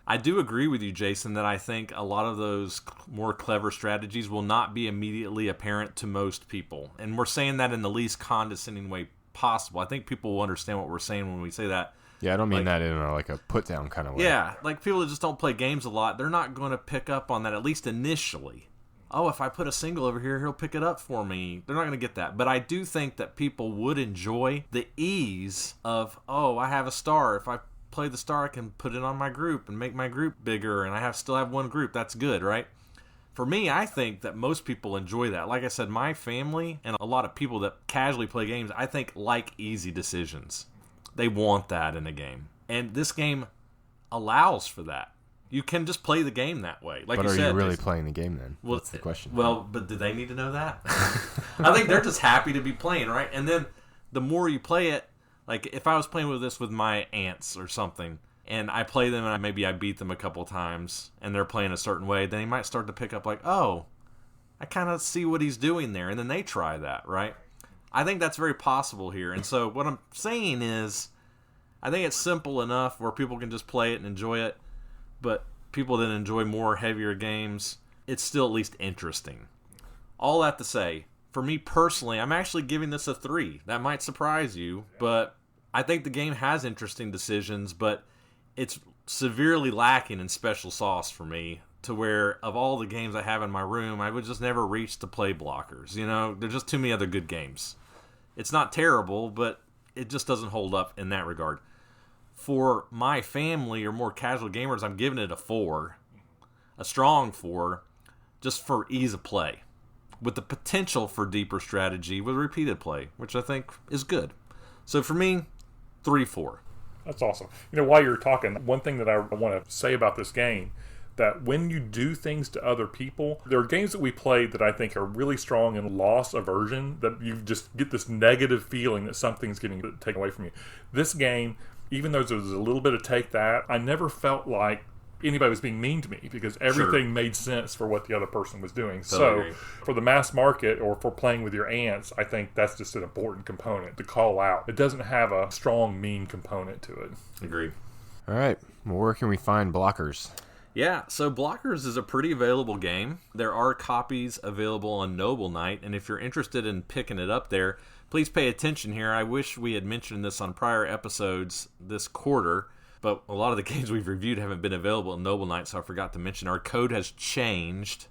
I do agree with you, Jason, that I think a lot of those more clever strategies will not be immediately apparent to most people. And we're saying that in the least condescending way possible. I think people will understand what we're saying when we say that. Yeah, I don't mean that in like a put-down kind of way. Yeah, like people that just don't play games a lot, they're not going to pick up on that, at least initially. Oh, if I put a single over here, he'll pick it up for me. They're not going to get that. But I do think that people would enjoy the ease of, oh, I have a star. If I play the star, I can put it on my group and make my group bigger, and I still have one group. That's good, right? For me, I think that most people enjoy that. Like I said, my family and a lot of people that casually play games, I think like easy decisions. They want that in a game. And this game allows for that. You can just play the game that way. Like but you are said, you really playing the game then? Well, that's the question. Well, but do they need to know that? I think they're just happy to be playing, right? And then the more you play it, like if I was playing with this with my aunts or something, and I play them and maybe I beat them a couple times, and they're playing a certain way, then he might start to pick up like, oh, I kind of see what he's doing there, and then they try that, right? I think that's very possible here. And so what I'm saying is, I think it's simple enough where people can just play it and enjoy it, but people that enjoy more heavier games, it's still at least interesting. All that to say, for me personally, I'm actually giving this a 3. That might surprise you, but I think the game has interesting decisions, but it's severely lacking in special sauce for me, to where of all the games I have in my room, I would just never reach to play Blockers. You know, there's just too many other good games. It's not terrible, but it just doesn't hold up in that regard. For my family or more casual gamers, I'm giving it a 4, a strong 4, just for ease of play, with the potential for deeper strategy with repeated play, which I think is good. So for me, 3-4. That's awesome. You know, while you're talking, one thing that I want to say about this game, that when you do things to other people, there are games that we played that I think are really strong in loss aversion, that you just get this negative feeling that something's getting taken away from you. This game, even though there was a little bit of take that, I never felt like anybody was being mean to me, because everything made sense for what the other person was doing. Totally. So for the mass market or for playing with your aunts, I think that's just an important component to call out. It doesn't have a strong mean component to it. Agreed. All right. Well, where can we find Blockers? Yeah, so Blockers is a pretty available game. There are copies available on Noble Knight, and if you're interested in picking it up there, please pay attention here. I wish we had mentioned this on prior episodes this quarter, but a lot of the games we've reviewed haven't been available on Noble Knight, so I forgot to mention our code has changed.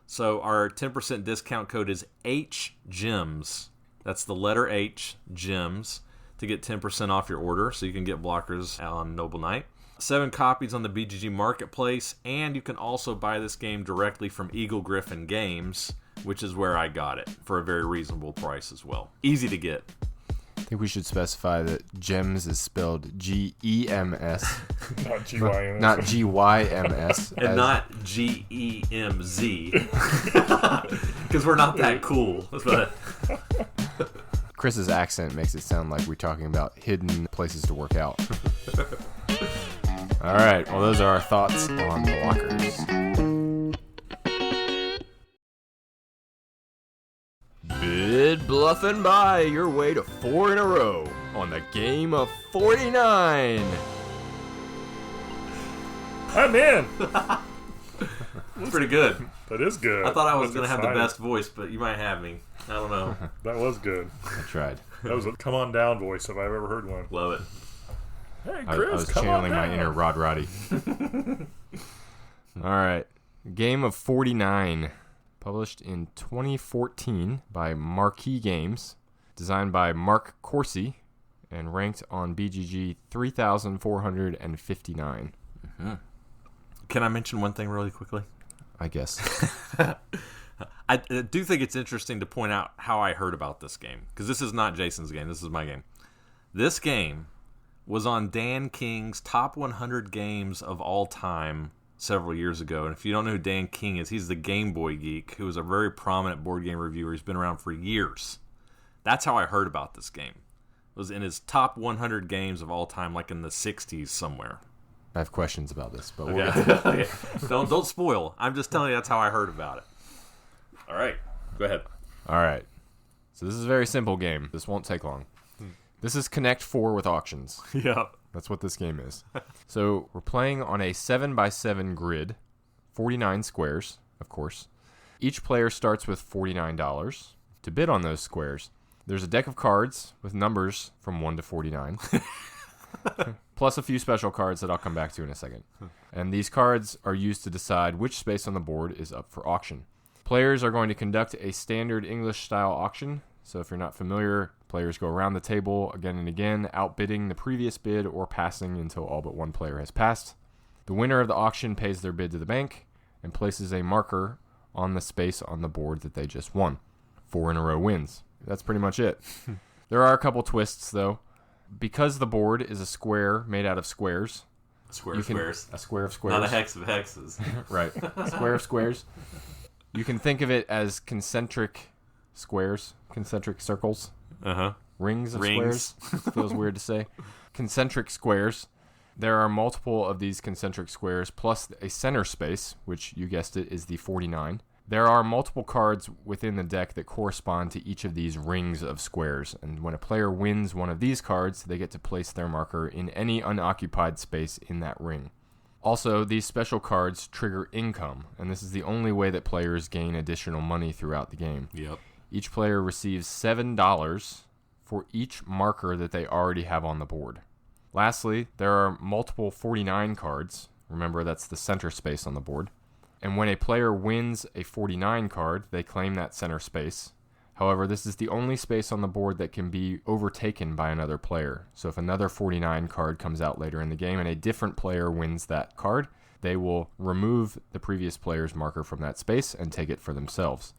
So our 10% discount code is HGEMS. That's the letter H, GEMS, to get 10% off your order, so you can get Blockers on Noble Knight. 7 copies on the BGG Marketplace, and you can also buy this game directly from Eagle Griffin Games, which is where I got it, for a very reasonable price as well. Easy to get. I think we should specify that GEMS is spelled GEMS. Not GYMS. Not GYMS. And not GEMZ. Because we're not that cool. But Chris's accent makes it sound like we're talking about hidden places to work out. All right, well, those are our thoughts on Blockers. Bid, bluff, and buy your way to 4 in a row on the game of 49. I'm in. it's pretty good. That is good. I thought I was going to have the exciting. best voice, but you might have me. I don't know. That was good. I tried. That was a come on down voice if I've ever heard one. Love it. Hey, I Chris, was come channeling on my down. inner Rod Roddy. All right. Game of 49. Published in 2014 by Marquee Games. Designed by Mark Corsi. And ranked on BGG 3,459. Mm-hmm. Can I mention one thing really quickly? I guess. I do think it's interesting to point out how I heard about this game. Because this is not Jason's game. This is my game. This game was on Dan King's top 100 games of all time several years ago. And if you don't know who Dan King is, he's the Game Boy geek who is a very prominent board game reviewer. He's been around for years. That's how I heard about this game. It was in his top 100 games of all time, like in the 60s somewhere. I have questions about this, but Okay. Don't spoil. I'm just telling you that's how I heard about it. All right. Go ahead. All right. So this is a very simple game. This won't take long. This is Connect 4 with auctions. Yeah. That's what this game is. So we're playing on a 7x7 grid, 49 squares, of course. Each player starts with $49 to bid on those squares. There's a deck of cards with numbers from 1 to 49, plus a few special cards that I'll come back to in a second. And these cards are used to decide which space on the board is up for auction. Players are going to conduct a standard English-style auction. So if you're not familiar, players go around the table again and again, outbidding the previous bid or passing until all but one player has passed. The winner of the auction pays their bid to the bank and places a marker on the space on the board that they just won. 4 in a row wins. That's pretty much it. There are a couple twists, though. Because the board is a square made out of squares. A square of squares. A square of squares. Not a hex of hexes. Right. Square of squares. You can think of it as concentric squares, concentric circles, rings of squares. Feels weird to say. Concentric squares. There are multiple of these concentric squares, plus a center space, which you guessed it is the 49. There are multiple cards within the deck that correspond to each of these rings of squares, and when a player wins one of these cards, they get to place their marker in any unoccupied space in that ring. Also, these special cards trigger income, and this is the only way that players gain additional money throughout the game. Yep. Each player receives $7 for each marker that they already have on the board. Lastly, there are multiple 49 cards. Remember, that's the center space on the board. And when a player wins a 49 card, they claim that center space. However, this is the only space on the board that can be overtaken by another player. So if another 49 card comes out later in the game and a different player wins that card, they will remove the previous player's marker from that space and take it for themselves.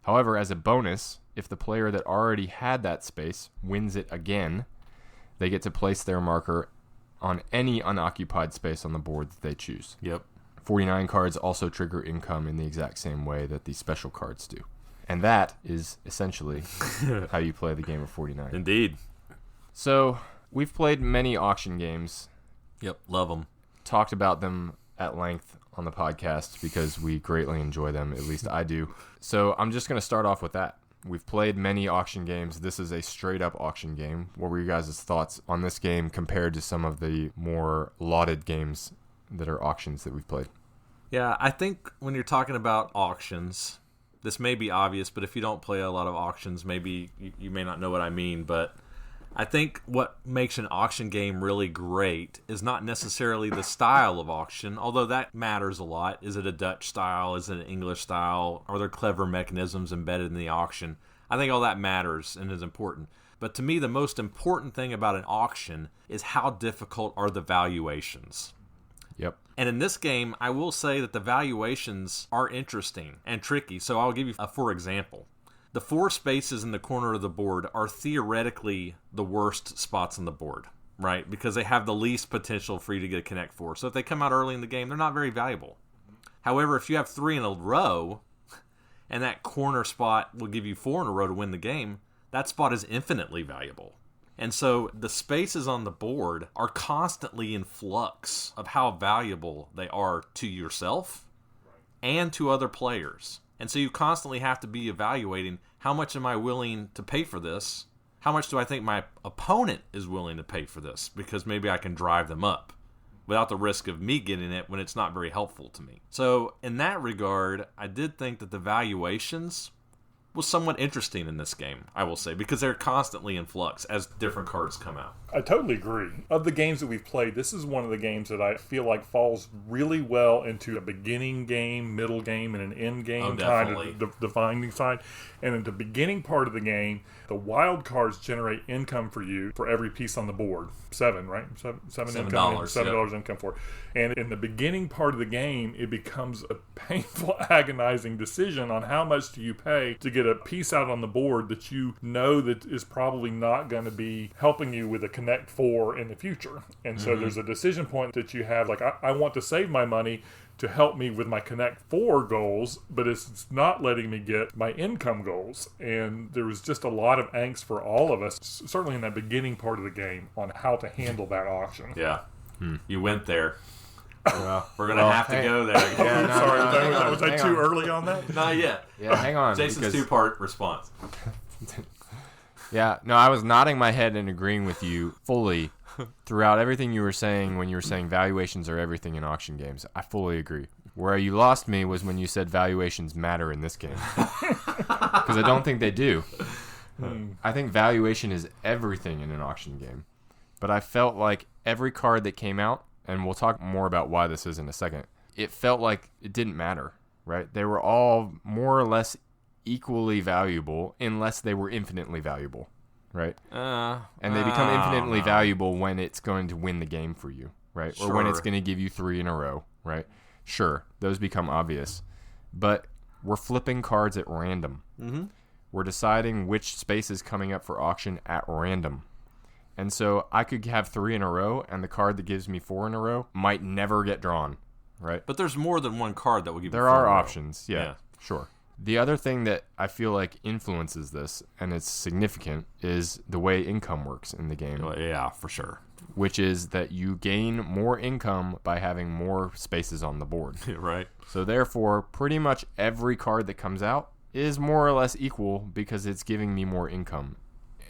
However, as a bonus, if the player that already had that space wins it again, they get to place their marker on any unoccupied space on the board that they choose. Yep. 49 cards also trigger income in the exact same way that the special cards do. And that is essentially how you play the game of 49. Indeed. So, we've played many auction games. Yep. Love them. Talked about them at length on the podcast because we greatly enjoy them. At least I do. So, I'm just going to start off with that. We've played many auction games. This is a straight-up auction game. What were your guys' thoughts on this game compared to some of the more lauded games that are auctions that we've played? Yeah, I think when you're talking about auctions, this may be obvious, but if you don't play a lot of auctions, maybe you may not know what I mean, but I think what makes an auction game really great is not necessarily the style of auction, although that matters a lot. Is it a Dutch style? Is it an English style? Are there clever mechanisms embedded in the auction? I think all that matters and is important. But to me, the most important thing about an auction is how difficult are the valuations. Yep. And in this game, I will say that the valuations are interesting and tricky. So I'll give you a for example. The 4 spaces in the corner of the board are theoretically the worst spots on the board, right? Because they have the least potential for you to get a Connect 4. So if they come out early in the game, they're not very valuable. However, if you have 3 in a row, and that corner spot will give you 4 in a row to win the game, that spot is infinitely valuable. And so the spaces on the board are constantly in flux of how valuable they are to yourself and to other players. And so you constantly have to be evaluating, how much am I willing to pay for this? How much do I think my opponent is willing to pay for this? Because maybe I can drive them up without the risk of me getting it when it's not very helpful to me. So in that regard, I did think that the valuations was somewhat interesting in this game, I will say, because they're constantly in flux as different cards come out. I totally agree. Of the games that we've played, this is one of the games that I feel like falls really well into a beginning game, middle game, and an end game kind of defining side. And in the beginning part of the game, the wild cards generate income for you for every piece on the board. 7, right? $7 income. $7 income for it. And in the beginning part of the game, it becomes a painful, agonizing decision on how much do you pay to get a piece out on the board that you know that is probably not going to be helping you with a Connect 4 in the future. And so there's a decision point that you have, like, I want to save my money to help me with my Connect 4 goals, but it's not letting me get my income goals. And there was just a lot of angst for all of us, certainly in that beginning part of the game, on how to handle that auction. Yeah. You went there. Well, we're going to have to go there. Yeah, sorry, was I too early on that? Not yet. Yeah, hang on. Jason's 2-part response. Yeah, no, I was nodding my head and agreeing with you fully throughout everything you were saying when you were saying valuations are everything in auction games. I fully agree. Where you lost me was when you said valuations matter in this game. Because I don't think they do. I think valuation is everything in an auction game. But I felt like every card that came out, and we'll talk more about why this is in a second, it felt like it didn't matter, right? They were all more or less equally valuable unless they were infinitely valuable, right? And they become infinitely valuable when it's going to win the game for you, right? Or when it's going to give you 3 in a row, right? Sure, those become obvious. But we're flipping cards at random. We're deciding which space is coming up for auction at random. And so I could have 3 in a row, and the card that gives me 4 in a row might never get drawn, right? But there's more than one card that will give you 4 There in a are row. options, yeah, sure. The other thing that I feel like influences this, and it's significant, is the way income works in the game. Yeah, for sure. Which is that you gain more income by having more spaces on the board. Right. So therefore, pretty much every card that comes out is more or less equal because it's giving me more income.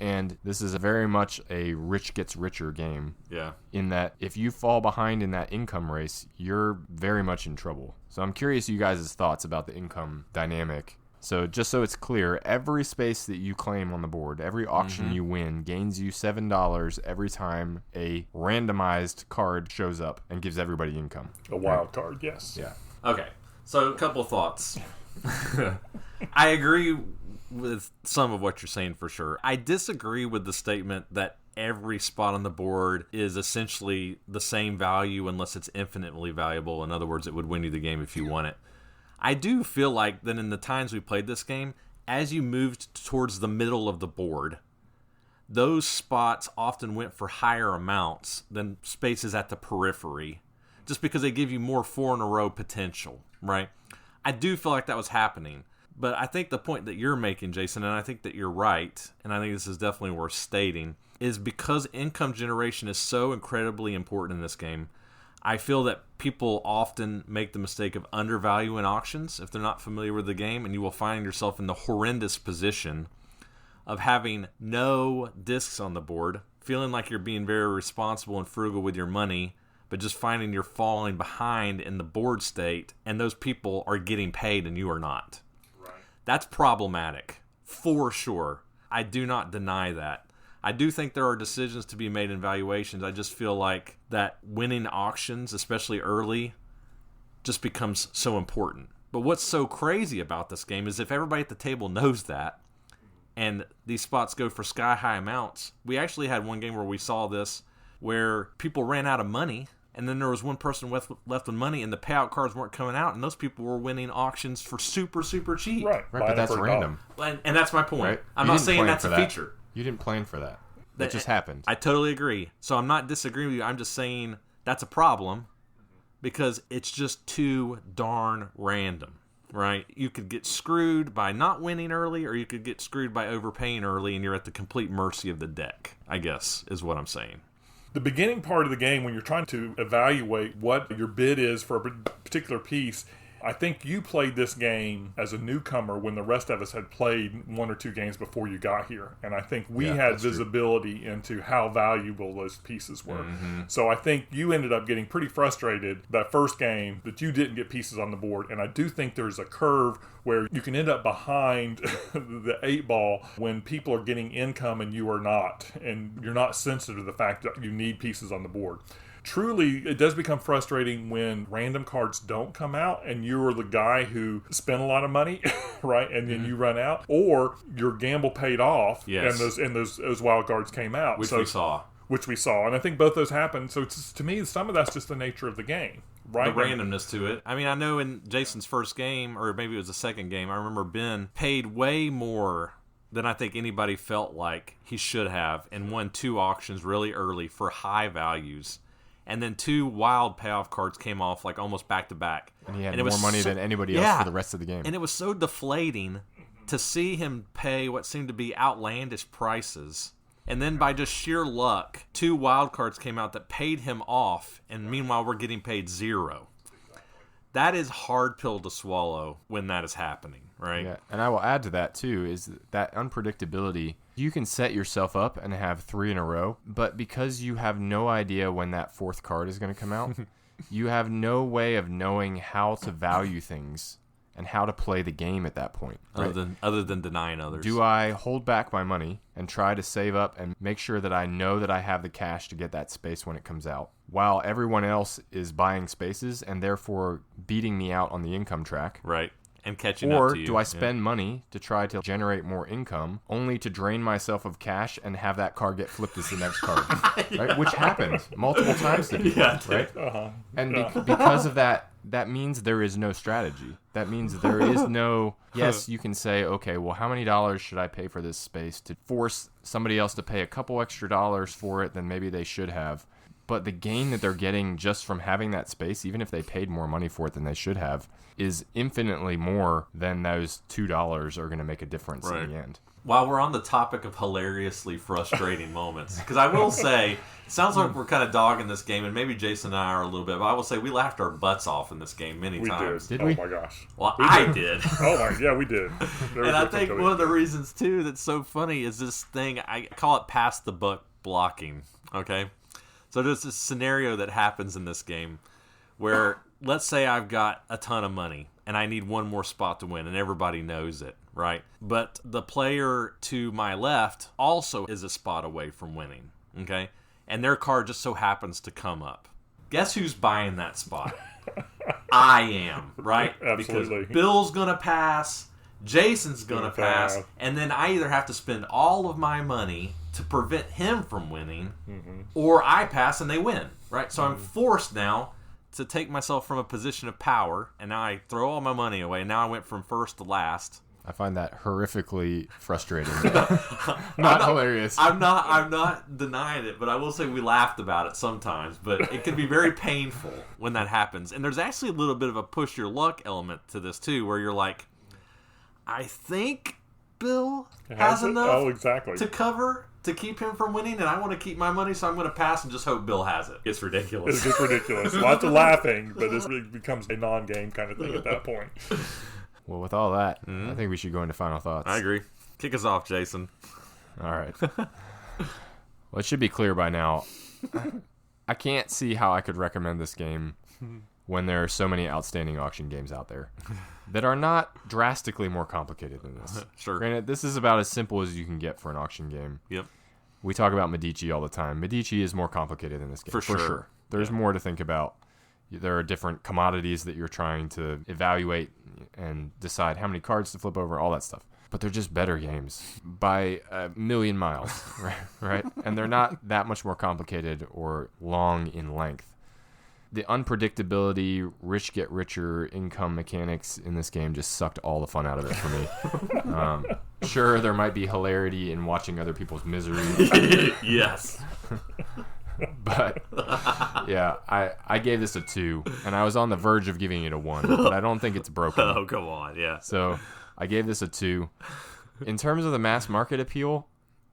And this is very much a rich gets richer game. Yeah. In that if you fall behind in that income race, you're very much in trouble. So I'm curious you guys' thoughts about the income dynamic. So just so it's clear, every space that you claim on the board, every auction you win, gains you $7 every time a randomized card shows up and gives everybody income. A wild card, yes. Yeah. Okay. So a couple of thoughts. I agree with some of what you're saying for sure. I disagree with the statement that every spot on the board is essentially the same value unless it's infinitely valuable. In other words, it would win you the game if you won it. I do feel like that in the times we played this game, as you moved towards the middle of the board, those spots often went for higher amounts than spaces at the periphery, just because they give you more 4 in a row potential, right? I do feel like that was happening. But I think the point that you're making, Jason, and I think that you're right, and I think this is definitely worth stating, is because income generation is so incredibly important in this game, I feel that people often make the mistake of undervaluing auctions if they're not familiar with the game, and you will find yourself in the horrendous position of having no discs on the board, feeling like you're being very responsible and frugal with your money, but just finding you're falling behind in the board state, and those people are getting paid and you are not. Right. That's problematic, for sure. I do not deny that. I do think there are decisions to be made in valuations. I just feel like that winning auctions, especially early, just becomes so important. But what's so crazy about this game is if everybody at the table knows that, and these spots go for sky-high amounts, we actually had one game where we saw this, where people ran out of money, and then there was one person left with money, and the payout cards weren't coming out, and those people were winning auctions for super, super cheap. Right, but that's random. And that's my point. Right? I'm not saying that's a feature. You didn't plan for that. That just happened. I totally agree. So I'm not disagreeing with you. I'm just saying that's a problem because it's just too darn random, right? You could get screwed by not winning early, or you could get screwed by overpaying early, and you're at the complete mercy of the deck, I guess, is what I'm saying. The beginning part of the game, when you're trying to evaluate what your bid is for a particular piece, I think you played this game as a newcomer when the rest of us had played one or two games before you got here. And I think we had visibility into how valuable those pieces were. Mm-hmm. So I think you ended up getting pretty frustrated that first game that you didn't get pieces on the board. And I do think there's a curve where you can end up behind the 8-ball when people are getting income and you are not. And you're not sensitive to the fact that you need pieces on the board. Truly, it does become frustrating when random cards don't come out and you're the guy who spent a lot of money, right? And then you run out, or your gamble paid off, and those wild cards came out, which we saw. And I think both those happened. So it's, to me, some of that's just the nature of the game, right? The randomness to it. I mean, I know in Jason's first game, or maybe it was the second game, I remember Ben paid way more than I think anybody felt like he should have, and won 2 auctions really early for high values. And then 2 wild payoff cards came off like almost back to back. And he had more money than anybody else for the rest of the game. And it was so deflating to see him pay what seemed to be outlandish prices. And then by just sheer luck, 2 wild cards came out that paid him off. And meanwhile, we're getting paid 0. That is hard pill to swallow when that is happening, right? Yeah, and I will add to that too, is that unpredictability. You can set yourself up and have 3 in a row, but because you have no idea when that 4th card is going to come out, you have no way of knowing how to value things and how to play the game at that point. Right? Other than denying others. Do I hold back my money and try to save up and make sure that I know that I have the cash to get that space when it comes out, while everyone else is buying spaces and therefore beating me out on the income track? Right. And catching up to you. Or do I spend money to try to generate more income only to drain myself of cash and have that card get flipped as the next card? Right? Which happens multiple times to people, right? Uh-huh. And because of that, that means there is no strategy. That means there is no, yes, you can say, okay, well, how many dollars should I pay for this space to force somebody else to pay a couple extra dollars for it than maybe they should have? But the gain that they're getting just from having that space, even if they paid more money for it than they should have, is infinitely more than those $2 are going to make a difference in the end. While we're on the topic of hilariously frustrating moments, because I will say, it sounds like we're kind of dogging this game, and maybe Jason and I are a little bit, but I will say we laughed our butts off in this game many times. Did we? Oh my gosh. Well, I did. We did. And I think one of the reasons, too, that's so funny is this thing, I call it pass the buck blocking, okay? So there's this scenario that happens in this game where, let's say I've got a ton of money and I need one more spot to win, and everybody knows it, right? But the player to my left also is a spot away from winning, okay? And their card just so happens to come up. Guess who's buying that spot? I am, right? Absolutely. Because Bill's going to pass, Jason's going to pass, and then I either have to spend all of my money to prevent him from winning, or I pass and they win, right? So I'm forced now to take myself from a position of power, and now I throw all my money away, and now I went from first to last. I find that horrifically frustrating. not hilarious. I'm not denying it, but I will say we laughed about it sometimes, but it can be very painful when that happens. And there's actually a little bit of a push your luck element to this too, where you're like, I think Bill has enough to cover to keep him from winning, and I want to keep my money, so I'm going to pass and just hope Bill has it. It's ridiculous. It's just ridiculous. Lots of laughing, but it becomes a non-game kind of thing at that point. Well, with all that, I think we should go into final thoughts. I agree. Kick us off, Jason. All right. Well, it should be clear by now. I can't see how I could recommend this game when there are so many outstanding auction games out there that are not drastically more complicated than this. Sure. Granted, this is about as simple as you can get for an auction game. Yep. We talk about Medici all the time. Medici is more complicated than this game. For sure. There's more to think about. There are different commodities that you're trying to evaluate and decide how many cards to flip over, all that stuff. But they're just better games by a million miles, right? And they're not that much more complicated or long in length. The unpredictability, rich get richer income mechanics in this game just sucked all the fun out of it for me. Sure, there might be hilarity in watching other people's misery. Yes. But, yeah, I gave this a 2, and I was on the verge of giving it a 1, but I don't think it's broken. Oh, come on, yeah. So I gave this a 2. In terms of the mass market appeal,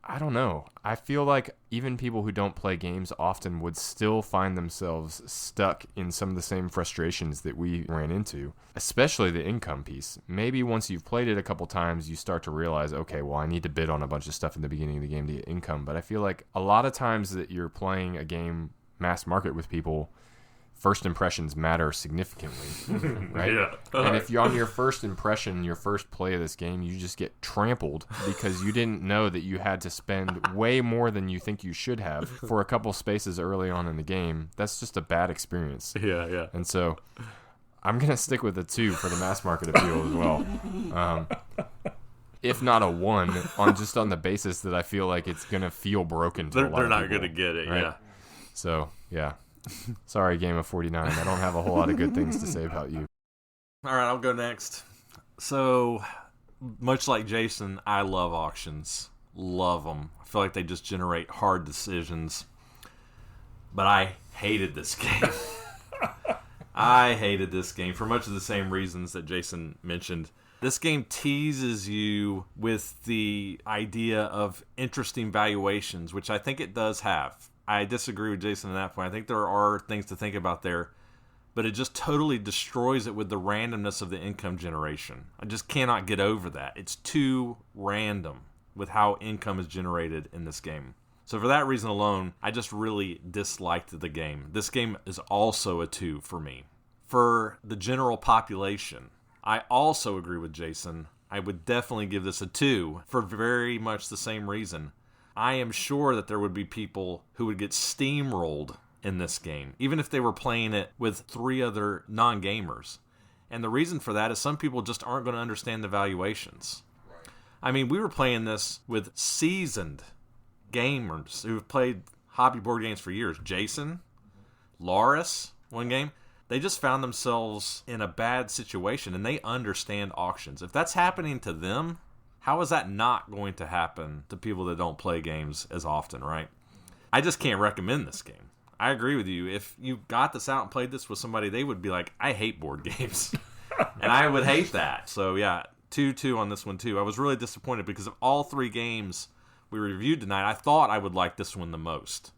I don't know. I feel like even people who don't play games often would still find themselves stuck in some of the same frustrations that we ran into, especially the income piece. Maybe once you've played it a couple times, you start to realize, okay, well, I need to bid on a bunch of stuff in the beginning of the game to get income. But I feel like a lot of times that you're playing a game mass market with people, first impressions matter significantly, right? Yeah. And if you're on your first impression, your first play of this game, you just get trampled because you didn't know that you had to spend way more than you think you should have for a couple spaces early on in the game. That's just a bad experience. Yeah. And so I'm going to stick with a 2 for the mass market appeal as well. If not a 1, on the basis that I feel like it's going to feel broken to a lot of people. They're not going to get it, right? Yeah. So, yeah. Sorry, Game of 49. I don't have a whole lot of good things to say about you. All right, I'll go next. So, much like Jason, I love auctions. Love them. I feel like they just generate hard decisions. But I hated this game. I hated this game for much of the same reasons that Jason mentioned. This game teases you with the idea of interesting valuations, which I think it does have. I disagree with Jason on that point. I think there are things to think about there, but it just totally destroys it with the randomness of the income generation. I just cannot get over that. It's too random with how income is generated in this game. So for that reason alone, I just really disliked the game. This game is also a 2 for me. For the general population, I also agree with Jason. I would definitely give this a 2 for very much the same reason. I am sure that there would be people who would get steamrolled in this game, even if they were playing it with 3 other non-gamers. And the reason for that is some people just aren't going to understand the valuations. I mean, we were playing this with seasoned gamers who've played hobby board games for years. Jason, Loris, one game. They just found themselves in a bad situation, and they understand auctions. If that's happening to them, how is that not going to happen to people that don't play games as often, right? I just can't recommend this game. I agree with you. If you got this out and played this with somebody, they would be like, I hate board games. And I would hate that. So, yeah, 2-2 on this one, too. I was really disappointed because of all 3 games we reviewed tonight, I thought I would like this one the most.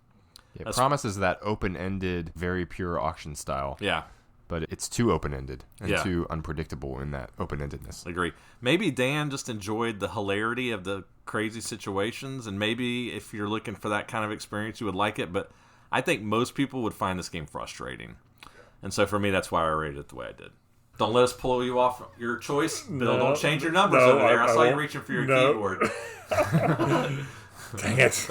It promises that open-ended, very pure auction style. Yeah. But it's too open-ended and too unpredictable in that open-endedness. I agree. Maybe Dan just enjoyed the hilarity of the crazy situations, and maybe if you're looking for that kind of experience, you would like it, but I think most people would find this game frustrating. And so for me, that's why I rated it the way I did. Don't let us pull you off your choice, Bill. Don't change your numbers over there. I saw you reaching for your keyboard. Dang it.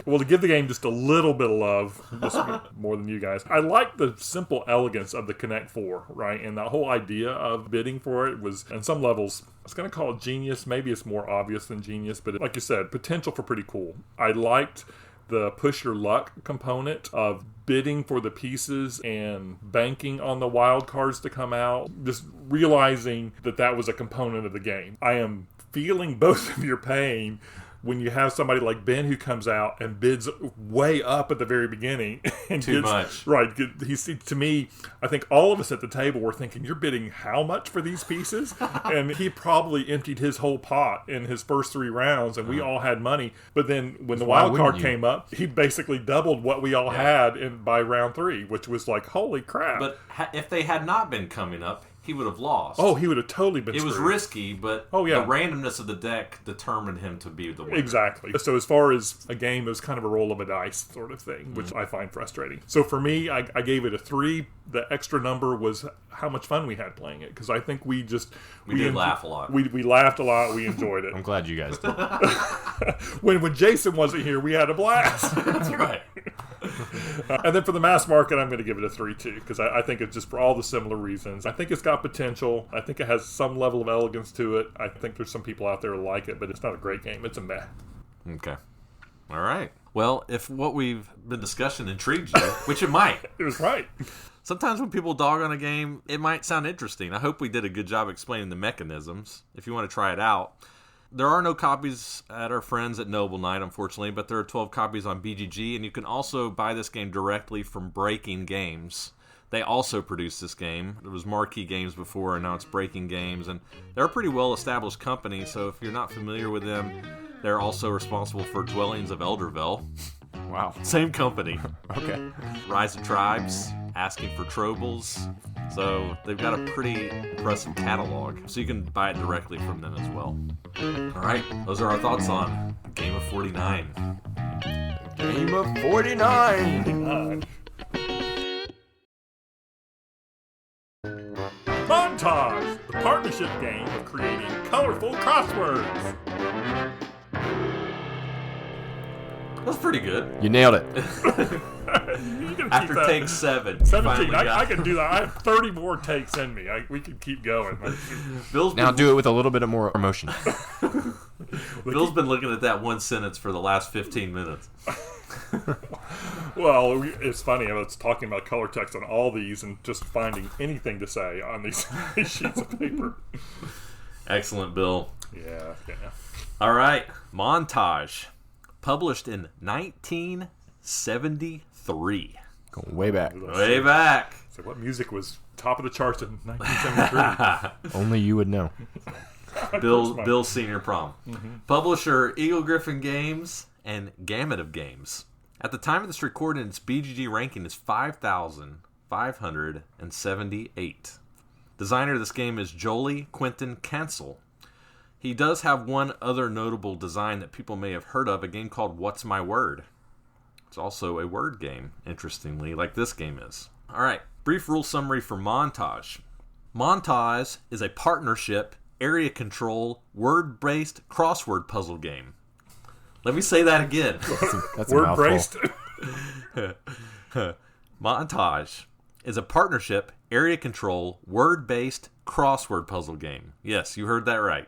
Well, to give the game just a little bit of love, just more than you guys, I like the simple elegance of the Connect 4, right? And the whole idea of bidding for it was, on some levels, I was going to call it genius. Maybe it's more obvious than genius, but like you said, potential for pretty cool. I liked the push your luck component of bidding for the pieces and banking on the wild cards to come out, just realizing that that was a component of the game. I am feeling both of your pain when you have somebody like Ben who comes out and bids way up at the very beginning. And Too much. Right. To me, I think all of us at the table were thinking, you're bidding how much for these pieces? And he probably emptied his whole pot in his first 3 rounds, and we all had money. But then when the wild card came up, he basically doubled what we all had by round 3, which was like, holy crap. But if they had not been coming up, he would have lost. Oh, he would have totally been It was screwed. risky, but the randomness of the deck determined him to be the winner. Exactly. So as far as a game, it was kind of a roll of a dice sort of thing, which I find frustrating. So for me, I gave it a 3. The extra number was how much fun we had playing it, because I think we did laugh a lot. We laughed a lot. We enjoyed it. I'm glad you guys did. when Jason wasn't here, we had a blast. That's right. And then for the mass market, I'm going to give it a 3 too, because I think it's just for all the similar reasons. I think it's got potential. I think it has some level of elegance to it. I think there's some people out there who like it, but it's not a great game. It's a meh. Okay. All right. Well, if what we've been discussing intrigues you, which it might. It was right. Sometimes when people dog on a game, it might sound interesting. I hope we did a good job explaining the mechanisms. If you want to try it out. There are no copies at our friends at Noble Knight, unfortunately, but there are 12 copies on BGG, and you can also buy this game directly from Breaking Games. They also produce this game. There was Marquee Games before, and now it's Breaking Games, and they're a pretty well-established company, so if you're not familiar with them, they're also responsible for Dwellings of Elderville. Wow. Same company. Okay. Rise of Tribes, Asking for Troubles. So they've got a pretty impressive catalog. So you can buy it directly from them as well. All right, those are our thoughts on Game of 49. Game of 49! Montage, the partnership game of creating colorful crosswords. That's pretty good. You nailed it. After take 7. 17. I can do that. I have 30 more takes in me. We can keep going. Now do it with a little bit of more emotion. Bill's been looking at that one sentence for the last 15 minutes. Well, it's funny. I was talking about color text on all these and just finding anything to say on these sheets of paper. Excellent, Bill. Yeah. All right. Montage. Published in 1973. Going way back. Way back. So what music was top of the charts in 1973? Only you would know. Bill's Senior Prom. Mm-hmm. Publisher Eagle Griffin Games and Gamut of Games. At the time of this recording, its BGG ranking is 5,578. Designer of this game is Jolie Quentin Cancel. He does have one other notable design that people may have heard of, a game called What's My Word? It's also a word game, interestingly, like this game is. All right, brief rule summary for Montage. Montage is a partnership, area control, word-based crossword puzzle game. Let me say that again. That's a Word-based? Montage is a partnership, area control, word-based crossword puzzle game. Yes, you heard that right.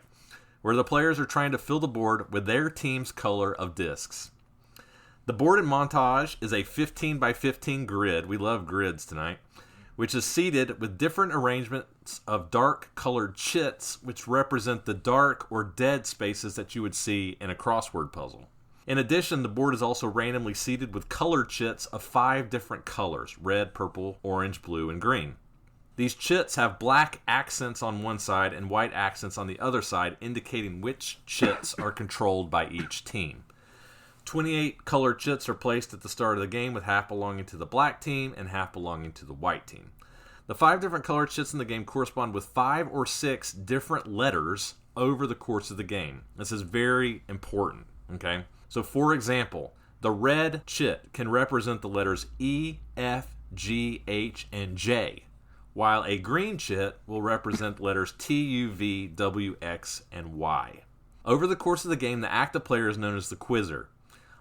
Where the players are trying to fill the board with their team's color of discs. The board in Montage is a 15 by 15 grid. We love grids tonight. Which is seated with different arrangements of dark colored chits, which represent the dark or dead spaces that you would see in a crossword puzzle. In addition, the board is also randomly seated with colored chits of 5 different colors: red, purple, orange, blue, and green. These chits have black accents on one side and white accents on the other side, indicating which chits are controlled by each team. 28 colored chits are placed at the start of the game, with half belonging to the black team and half belonging to the white team. The 5 different colored chits in the game correspond with 5 or 6 different letters over the course of the game. This is very important, okay? So, for example, the red chit can represent the letters E, F, G, H, and J, while a green chit will represent letters T, U, V, W, X, and Y. Over the course of the game, the active player is known as the quizzer.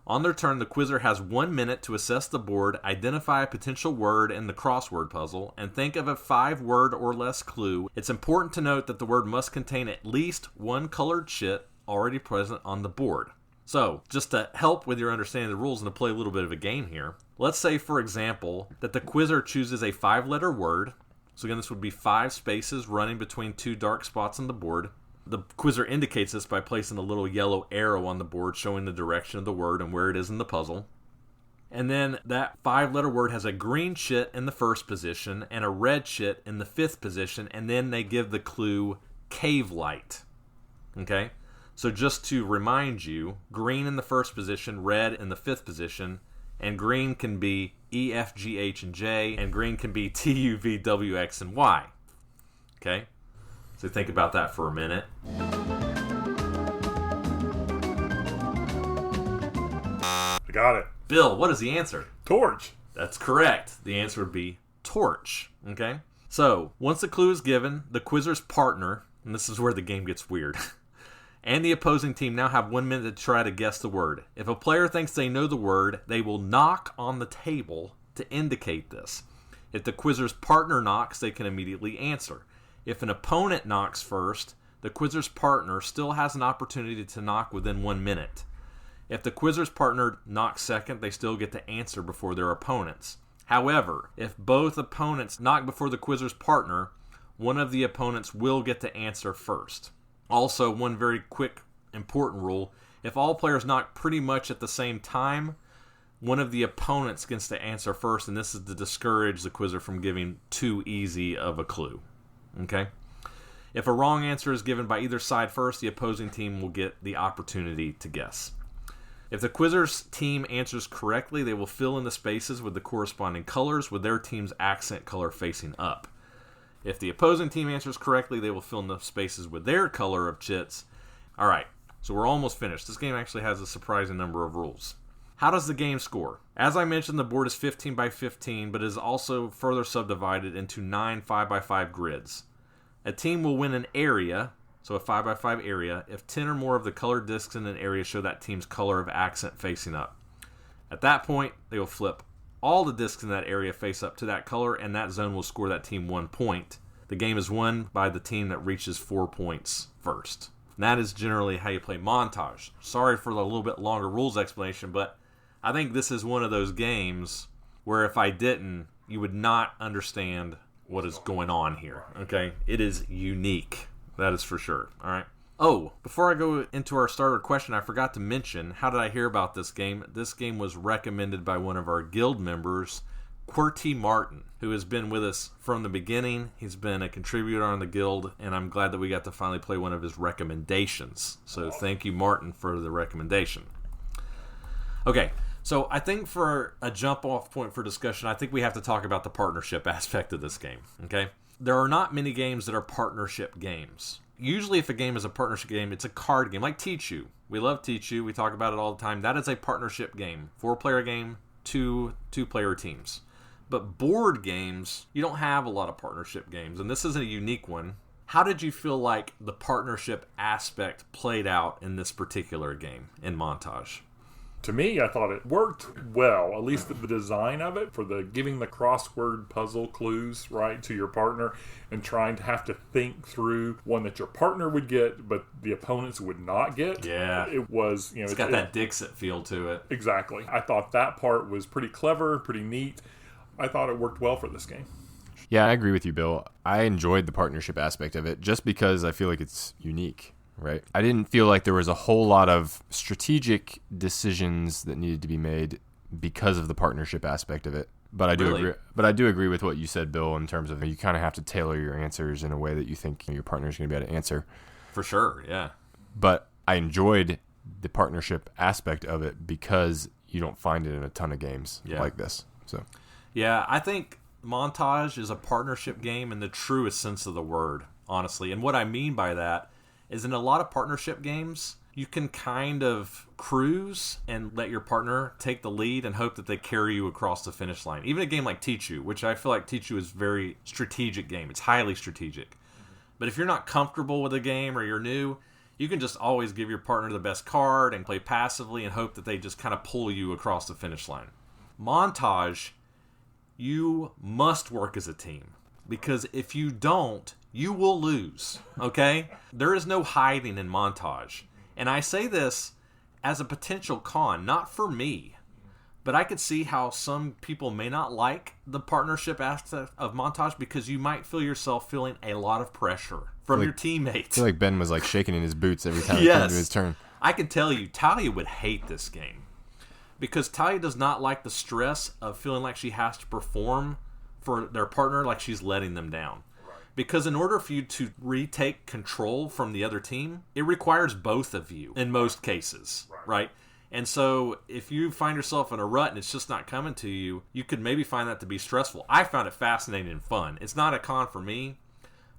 On their turn, the quizzer has 1 minute to assess the board, identify a potential word in the crossword puzzle, and think of a 5-word or less clue. It's important to note that the word must contain at least 1 colored chit already present on the board. So, just to help with your understanding of the rules and to play a little bit of a game here, let's say, for example, that the quizzer chooses a 5-letter word. So again, this would be 5 spaces running between 2 dark spots on the board. The quizzer indicates this by placing a little yellow arrow on the board showing the direction of the word and where it is in the puzzle. And then that 5-letter word has a green chit in the first position and a red chit in the 5th position, and then they give the clue cave light. Okay? So just to remind you, green in the first position, red in the 5th position, and green can be E, F, G, H, and J, and green can be T, U, V, W, X, and Y. Okay? So think about that for a minute. I got it. Bill, what is the answer? Torch. That's correct. The answer would be torch. Okay? So, once the clue is given, the quizzer's partner, and this is where the game gets weird, and the opposing team now have 1 minute to try to guess the word. If a player thinks they know the word, they will knock on the table to indicate this. If the quizzer's partner knocks, they can immediately answer. If an opponent knocks first, the quizzer's partner still has an opportunity to knock within 1 minute. If the quizzer's partner knocks second, they still get to answer before their opponents. However, if both opponents knock before the quizzer's partner, one of the opponents will get to answer first. Also, one very quick, important rule. If all players knock pretty much at the same time, one of the opponents gets to answer first, and this is to discourage the quizzer from giving too easy of a clue. Okay? If a wrong answer is given by either side first, the opposing team will get the opportunity to guess. If the quizzer's team answers correctly, they will fill in the spaces with the corresponding colors with their team's accent color facing up. If the opposing team answers correctly, they will fill in the spaces with their color of chits. All right, so we're almost finished. This game actually has a surprising number of rules. How does the game score? As I mentioned, the board is 15 by 15, but is also further subdivided into 9 5x5 grids. A team will win an area, so a 5x5 area, if 10 or more of the colored discs in an area show that team's color of accent facing up. At that point, they will flip all the discs in that area face up to that color, and that zone will score that team 1 point. The game is won by the team that reaches 4 points first. And that is generally how you play Montage. Sorry for the little bit longer rules explanation, but I think this is one of those games where if I didn't, you would not understand what is going on here. Okay? It is unique. That is for sure. All right. Oh, before I go into our starter question, I forgot to mention, how did I hear about this game? This game was recommended by one of our guild members, QWERTY Martin, who has been with us from the beginning. He's been a contributor on the guild, and I'm glad that we got to finally play one of his recommendations. So thank you, Martin, for the recommendation. Okay, so I think for a jump-off point for discussion, I think we have to talk about the partnership aspect of this game. Okay, there are not many games that are partnership games. Usually if a game is a partnership game, it's a card game, like Teach You. We love Teach You. We talk about it all the time. That is a partnership game. 4-player game, two-player teams. But board games, you don't have a lot of partnership games, and this is a unique one. How did you feel like the partnership aspect played out in this particular game, in Montage? To me, I thought it worked well, at least the design of it, for the giving the crossword puzzle clues, right, to your partner, and trying to have to think through one that your partner would get, but the opponents would not get. Yeah. It was, it's got that Dixit feel to it. Exactly. I thought that part was pretty clever, pretty neat. I thought it worked well for this game. Yeah, I agree with you, Bill. I enjoyed the partnership aspect of it just because I feel like it's unique. Right. I didn't feel like there was a whole lot of strategic decisions that needed to be made because of the partnership aspect of it. But I do agree. But I do agree with what you said, Bill, in terms of you kind of have to tailor your answers in a way that you think your partner's going to be able to answer. For sure, yeah. But I enjoyed the partnership aspect of it because you don't find it in a ton of games like this. So, yeah, I think Montage is a partnership game in the truest sense of the word, honestly. And what I mean by that is in a lot of partnership games, you can kind of cruise and let your partner take the lead and hope that they carry you across the finish line. Even a game like Teach You, which I feel like Teach You is a very strategic game. It's highly strategic. Mm-hmm. But if you're not comfortable with a game or you're new, you can just always give your partner the best card and play passively and hope that they just kind of pull you across the finish line. Montage, you must work as a team. Because if you don't, you will lose, okay? There is no hiding in Montage. And I say this as a potential con, not for me, but I could see how some people may not like the partnership aspect of Montage because you might feel yourself feeling a lot of pressure from your teammates. I feel like Ben was like shaking in his boots every time it came to his turn. I can tell you, Talia would hate this game because Talia does not like the stress of feeling like she has to perform for their partner like she's letting them down. Because in order for you to retake control from the other team, it requires both of you in most cases, right? And so if you find yourself in a rut and it's just not coming to you, you could maybe find that to be stressful. I found it fascinating and fun. It's not a con for me,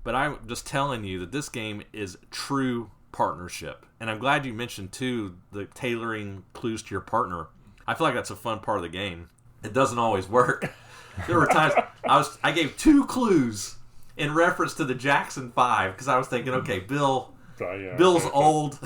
But I'm just telling you that this game is true partnership. And I'm glad you mentioned, too, the tailoring clues to your partner. I feel like that's a fun part of the game. It doesn't always work. There were times I gave 2 clues in reference to the Jackson 5 because I was thinking, okay, Bill's old.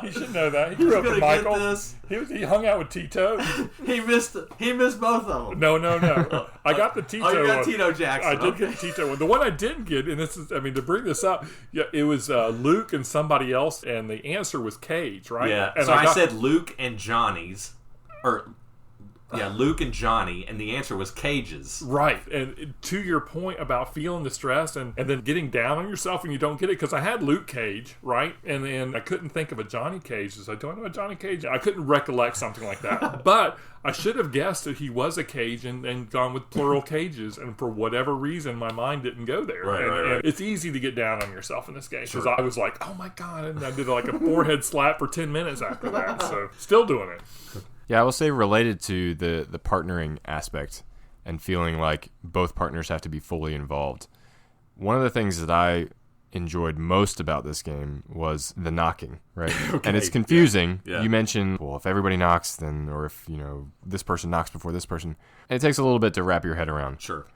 He should know that. He grew up with Michael. He hung out with Tito. He missed both of them. No. I got the Tito one. Oh, you got Tito Jackson. I did get the Tito one. The one I didn't get, and this is, to bring this up, it was Luke and somebody else, and the answer was Cage, right? Yeah. And so I said Luke and Johnny's, Luke and Johnny, and the answer was Cage's. Right, and to your point about feeling the stress and then getting down on yourself when you don't get it, because I had Luke Cage, right, and then I couldn't think of a Johnny Cage. So do I know a Johnny Cage? I couldn't recollect something like that. But I should have guessed that he was a Cage and gone with plural cages, and for whatever reason, my mind didn't go there. Right. It's easy to get down on yourself in this game, because I was like, oh my God, and I did like a forehead slap for 10 minutes after that, so still doing it. Yeah, I will say related to the partnering aspect and feeling like both partners have to be fully involved. One of the things that I enjoyed most about this game was the knocking, right? Okay. And it's confusing. Yeah. You mentioned, well, if everybody knocks, then, or if, this person knocks before this person. And it takes a little bit to wrap your head around. Sure.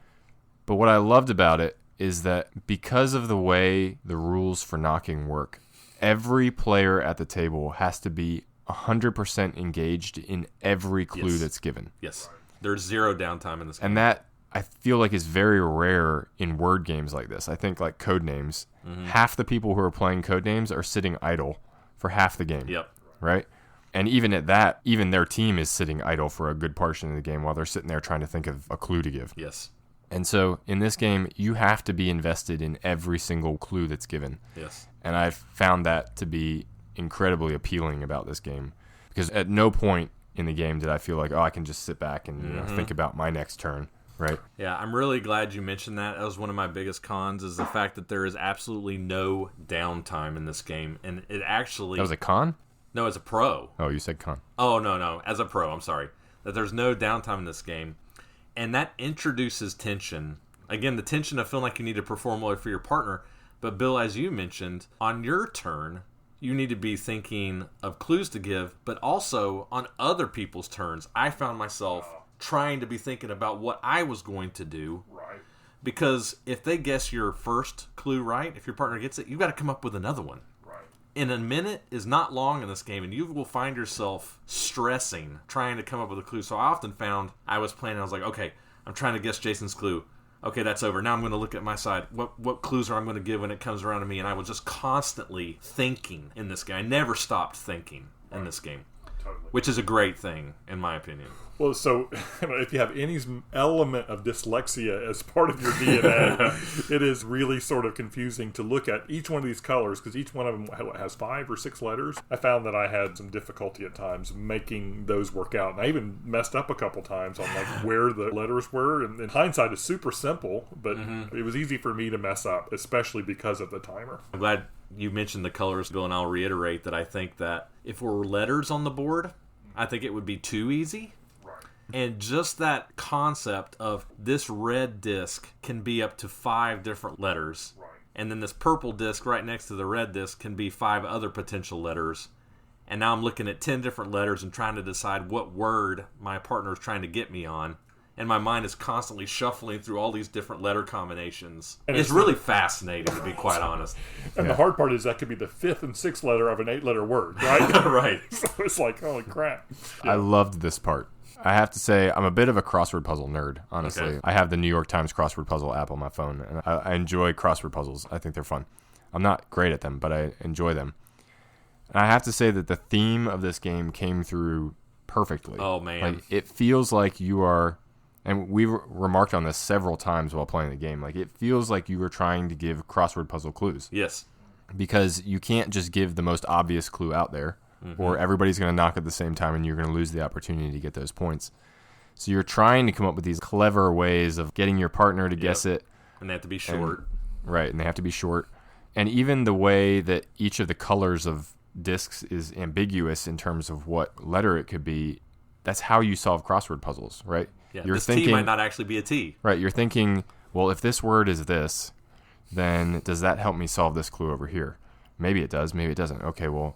But what I loved about it is that because of the way the rules for knocking work, every player at the table has to be 100% engaged in every clue that's given. Yes. There's 0 downtime in this game. And that, I feel like, is very rare in word games like this. I think like Codenames, half the people who are playing Codenames are sitting idle for half the game. Yep. Right? And even at that, even their team is sitting idle for a good portion of the game while they're sitting there trying to think of a clue to give. Yes. And so in this game, you have to be invested in every single clue that's given. Yes. And I've found that to be incredibly appealing about this game, because at no point in the game did I feel like, I can just sit back and think about my next turn, right? Yeah, I'm really glad you mentioned that. That was one of my biggest cons, is the fact that there is absolutely no downtime in this game, and it actually... That was a con? No, as a pro. Oh, you said con. Oh, no, as a pro, I'm sorry. That there's no downtime in this game, and that introduces tension. Again, the tension of feeling like you need to perform well for your partner, but Bill, as you mentioned, on your turn... you need to be thinking of clues to give, but also on other people's turns. I found myself trying to be thinking about what I was going to do. Right. Because if they guess your first clue right, if your partner gets it, you've got to come up with another one. Right. And a minute is not long in this game, and you will find yourself stressing, trying to come up with a clue. So I often found I was playing, and I was like, okay, I'm trying to guess Jason's clue. Okay, that's over. Now I'm going to look at my side. What clues are I going to give when it comes around to me? And I was just constantly thinking in this game. I never stopped thinking in this game. Totally. Which is a great thing, in my opinion. Well, so if you have any element of dyslexia as part of your DNA, it is really sort of confusing to look at each one of these colors, because each one of them has 5 or 6 letters. I found that I had some difficulty at times making those work out. And I even messed up a couple times on like where the letters were. And in hindsight, it's super simple, but it was easy for me to mess up, especially because of the timer. I'm glad you mentioned the colors, Bill, and I'll reiterate that I think that if there were letters on the board, I think it would be too easy. And just that concept of this red disc can be up to 5 different letters. Right. And then this purple disc right next to the red disc can be 5 other potential letters. And now I'm looking at 10 different letters and trying to decide what word my partner is trying to get me on. And my mind is constantly shuffling through all these different letter combinations. And it's really fascinating, to be quite honest. And the hard part is that could be the 5th and 6th letter of an 8-letter word, right? Right. So it's like, holy crap. Yeah. I loved this part. I have to say, I'm a bit of a crossword puzzle nerd, honestly. Okay. I have the New York Times crossword puzzle app on my phone, and I enjoy crossword puzzles. I think they're fun. I'm not great at them, but I enjoy them. And I have to say that the theme of this game came through perfectly. Oh, man. Like, it feels like you are, and we remarked on this several times while playing the game, like it feels like you were trying to give crossword puzzle clues. Yes. Because you can't just give the most obvious clue out there. Or everybody's going to knock at the same time and you're going to lose the opportunity to get those points. So you're trying to come up with these clever ways of getting your partner to guess it. And they have to be short. Right, and they have to be short. And even the way that each of the colors of discs is ambiguous in terms of what letter it could be, that's how you solve crossword puzzles, right? Yeah, You're this thinking, T might not actually be a T. Right, you're thinking, well, if this word is this, then does that help me solve this clue over here? Maybe it does, maybe it doesn't. Okay, well,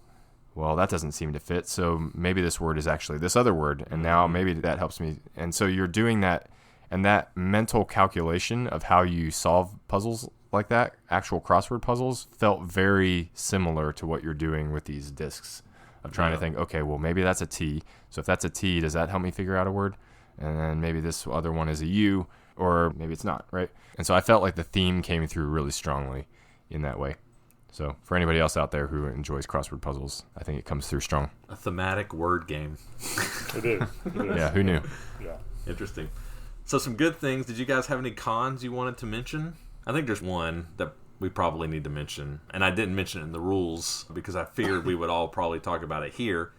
that doesn't seem to fit, so maybe this word is actually this other word, and now maybe that helps me. And so you're doing that, and that mental calculation of how you solve puzzles like that, actual crossword puzzles, felt very similar to what you're doing with these discs of trying to think, okay, well, maybe that's a T. So if that's a T, does that help me figure out a word? And then maybe this other one is a U, or maybe it's not, right? And so I felt like the theme came through really strongly in that way. So for anybody else out there who enjoys crossword puzzles, I think it comes through strong. A thematic word game. It is. Yeah, who knew? Yeah. Interesting. So some good things. Did you guys have any cons you wanted to mention? I think there's one that we probably need to mention, and I didn't mention it in the rules because I figured we would all probably talk about it here.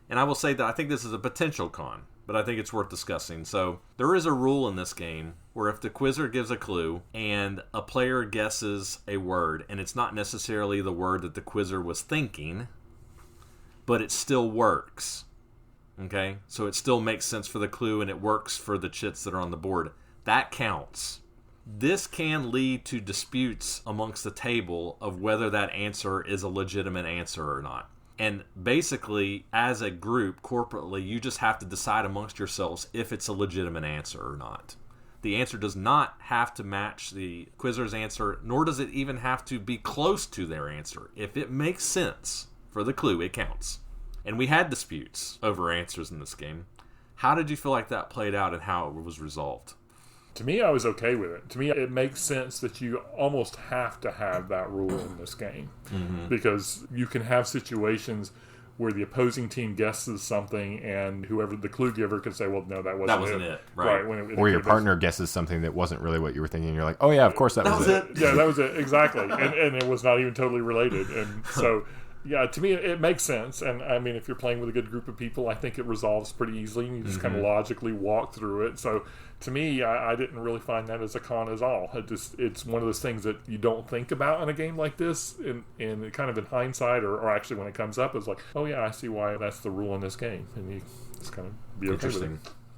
And I will say that I think this is a potential con, but I think it's worth discussing. So there is a rule in this game where if the quizzer gives a clue and a player guesses a word, and it's not necessarily the word that the quizzer was thinking, but it still works. Okay? So it still makes sense for the clue and it works for the chits that are on the board. That counts. This can lead to disputes amongst the table of whether that answer is a legitimate answer or not. And basically, as a group, corporately, you just have to decide amongst yourselves if it's a legitimate answer or not. The answer does not have to match the quizzer's answer, nor does it even have to be close to their answer. If it makes sense for the clue, it counts. And we had disputes over answers in this game. How did you feel like that played out and how it was resolved? To me, I was okay with it. To me, it makes sense that you almost have to have that rule in this game. Because you can have situations where the opposing team guesses something and whoever the clue giver could say, well, no, that wasn't it. Right. Or your partner guesses something that wasn't really what you were thinking. You're like, oh, yeah, of course that was it. Yeah, that was it. Exactly. And it was not even totally related. And so... Yeah, to me, it makes sense. And, I mean, if you're playing with a good group of people, I think it resolves pretty easily, and you just kind of logically walk through it. So, to me, I didn't really find that as a con at all. It's one of those things that you don't think about in a game like this, and kind of in hindsight, or actually when it comes up, it's like, oh, yeah, I see why that's the rule in this game. And you just kind of be okay with it.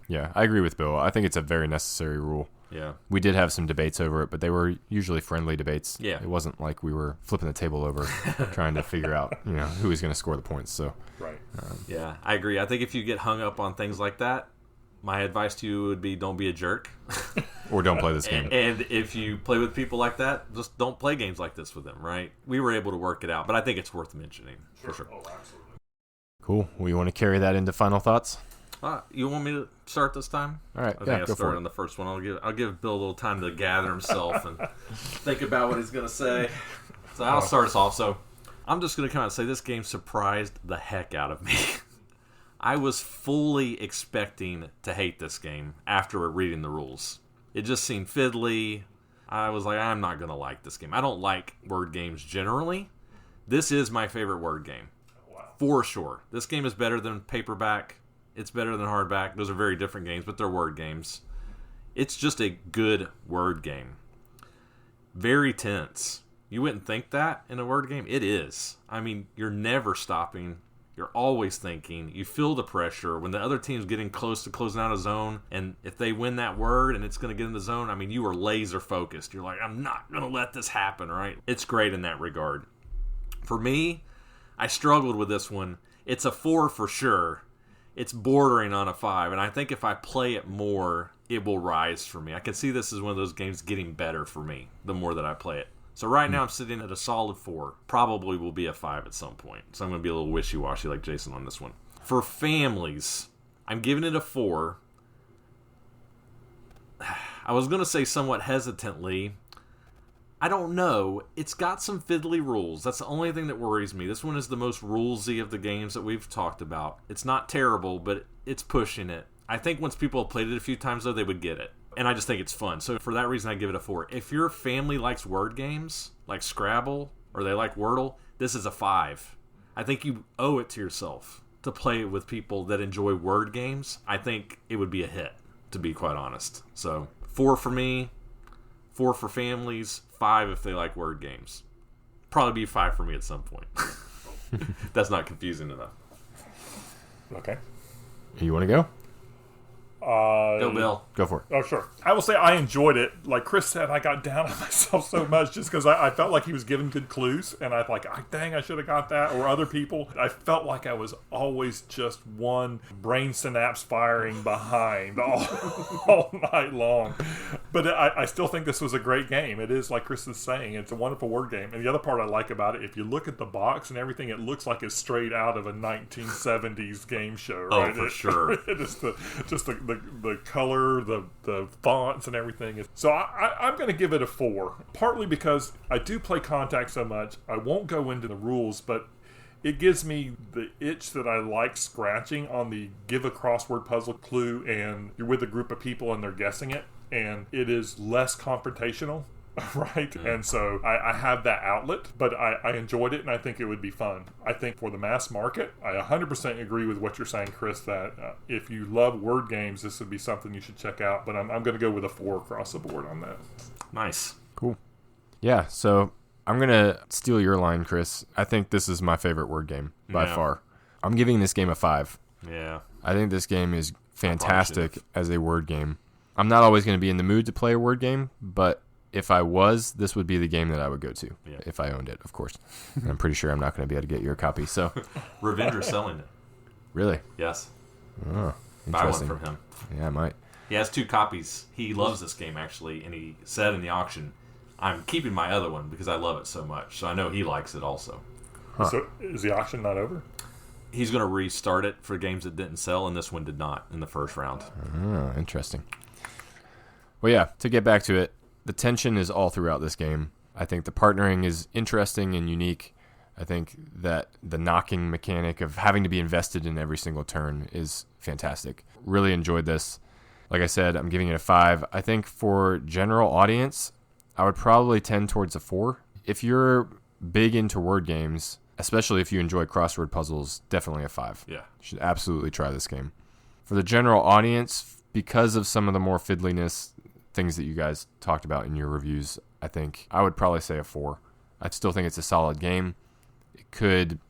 Yeah, I agree with Bill. I think it's a very necessary rule. Yeah. We did have some debates over it, but they were usually friendly debates. Yeah. It wasn't like we were flipping the table over trying to figure out, who was going to score the points. So, right. Yeah, I agree. I think if you get hung up on things like that, my advice to you would be don't be a jerk. Or don't play this game. And if you play with people like that, just don't play games like this with them, right? We were able to work it out, but I think it's worth mentioning, for sure. Oh, absolutely. Cool. Well, you want to carry that into final thoughts? You want me to start this time? All right. I think I'll start on the first one. I'll give Bill a little time to gather himself and think about what he's going to say. So I'll start us off. So I'm just going to come out and say this game surprised the heck out of me. I was fully expecting to hate this game after reading the rules. It just seemed fiddly. I was like, I'm not going to like this game. I don't like word games generally. This is my favorite word game. For sure. This game is better than paperback. It's better than hardback. Those are very different games, but they're word games. It's just a good word game. Very tense. You wouldn't think that in a word game. It is. I mean, you're never stopping. You're always thinking. You feel the pressure. When the other team's getting close to closing out a zone, and if they win that word and it's going to get in the zone, I mean, you are laser focused. You're like, I'm not going to let this happen, right? It's great in that regard. For me, I struggled with this one. It's a 4 for sure. It's bordering on a 5, and I think if I play it more, it will rise for me. I can see this as one of those games getting better for me the more that I play it. So right now I'm sitting at a solid 4. Probably will be a 5 at some point. So I'm going to be a little wishy-washy like Jason on this one. For families, I'm giving it a 4. I was going to say somewhat hesitantly, I don't know. It's got some fiddly rules. That's the only thing that worries me. This one is the most rulesy of the games that we've talked about. It's not terrible, but it's pushing it. I think once people have played it a few times, though, they would get it. And I just think it's fun. So for that reason, I give it a 4. If your family likes word games, like Scrabble, or they like Wordle, this is a 5. I think you owe it to yourself to play with people that enjoy word games. I think it would be a hit, to be quite honest. So 4 for me, 4 for families, 5 if they like word games. Probably be 5 for me at some point. That's not confusing enough. Okay. You want to go? Go, Bill. Go for it. Oh, sure. I will say I enjoyed it. Like Chris said, I got down on myself so much just because I felt like he was giving good clues, and I like, dang, I should have got that, or other people. I felt like I was always just one brain synapse firing behind all night long. But I still think this was a great game. It is, like Chris is saying, it's a wonderful word game. And the other part I like about it, if you look at the box and everything, it looks like it's straight out of a 1970s game show. Right? Oh, for sure. It is the color, the fonts and everything. So I'm going to give it a 4, partly because I do play Contact so much. I won't go into the rules, but it gives me the itch that I like scratching on the give a crossword puzzle clue and you're with a group of people and they're guessing it, and it is less confrontational. Right, and so I have that outlet, but I enjoyed it, and I think it would be fun. I think for the mass market, I 100% agree with what you're saying, Chris, that if you love word games, this would be something you should check out, but I'm going to go with a 4 across the board on that. Nice. Cool. Yeah, so I'm going to steal your line, Chris. I think this is my favorite word game by far. I'm giving this game a 5. Yeah. I think this game is fantastic as a word game. I'm not always going to be in the mood to play a word game, but if I was, this would be the game that I would go to if I owned it, of course. And I'm pretty sure I'm not going to be able to get your copy. So, Revenger's selling it. Really? Yes. Oh, Buy one interesting. from him. Yeah, I might. He has 2 copies. He loves this game, actually, and he said in the auction, I'm keeping my other one because I love it so much. So I know he likes it also. Huh. So is the auction not over? He's going to restart it for games that didn't sell, and this one did not in the first round. Oh, interesting. Well, yeah, to get back to it, the tension is all throughout this game. I think the partnering is interesting and unique. I think that the knocking mechanic of having to be invested in every single turn is fantastic. Really enjoyed this. Like I said, I'm giving it a 5. I think for general audience, I would probably tend towards a 4. If you're big into word games, especially if you enjoy crossword puzzles, definitely a 5. Yeah. You should absolutely try this game. For the general audience, because of some of the more fiddliness things that you guys talked about in your reviews, I think I would probably say a 4. I still think it's a solid game. It could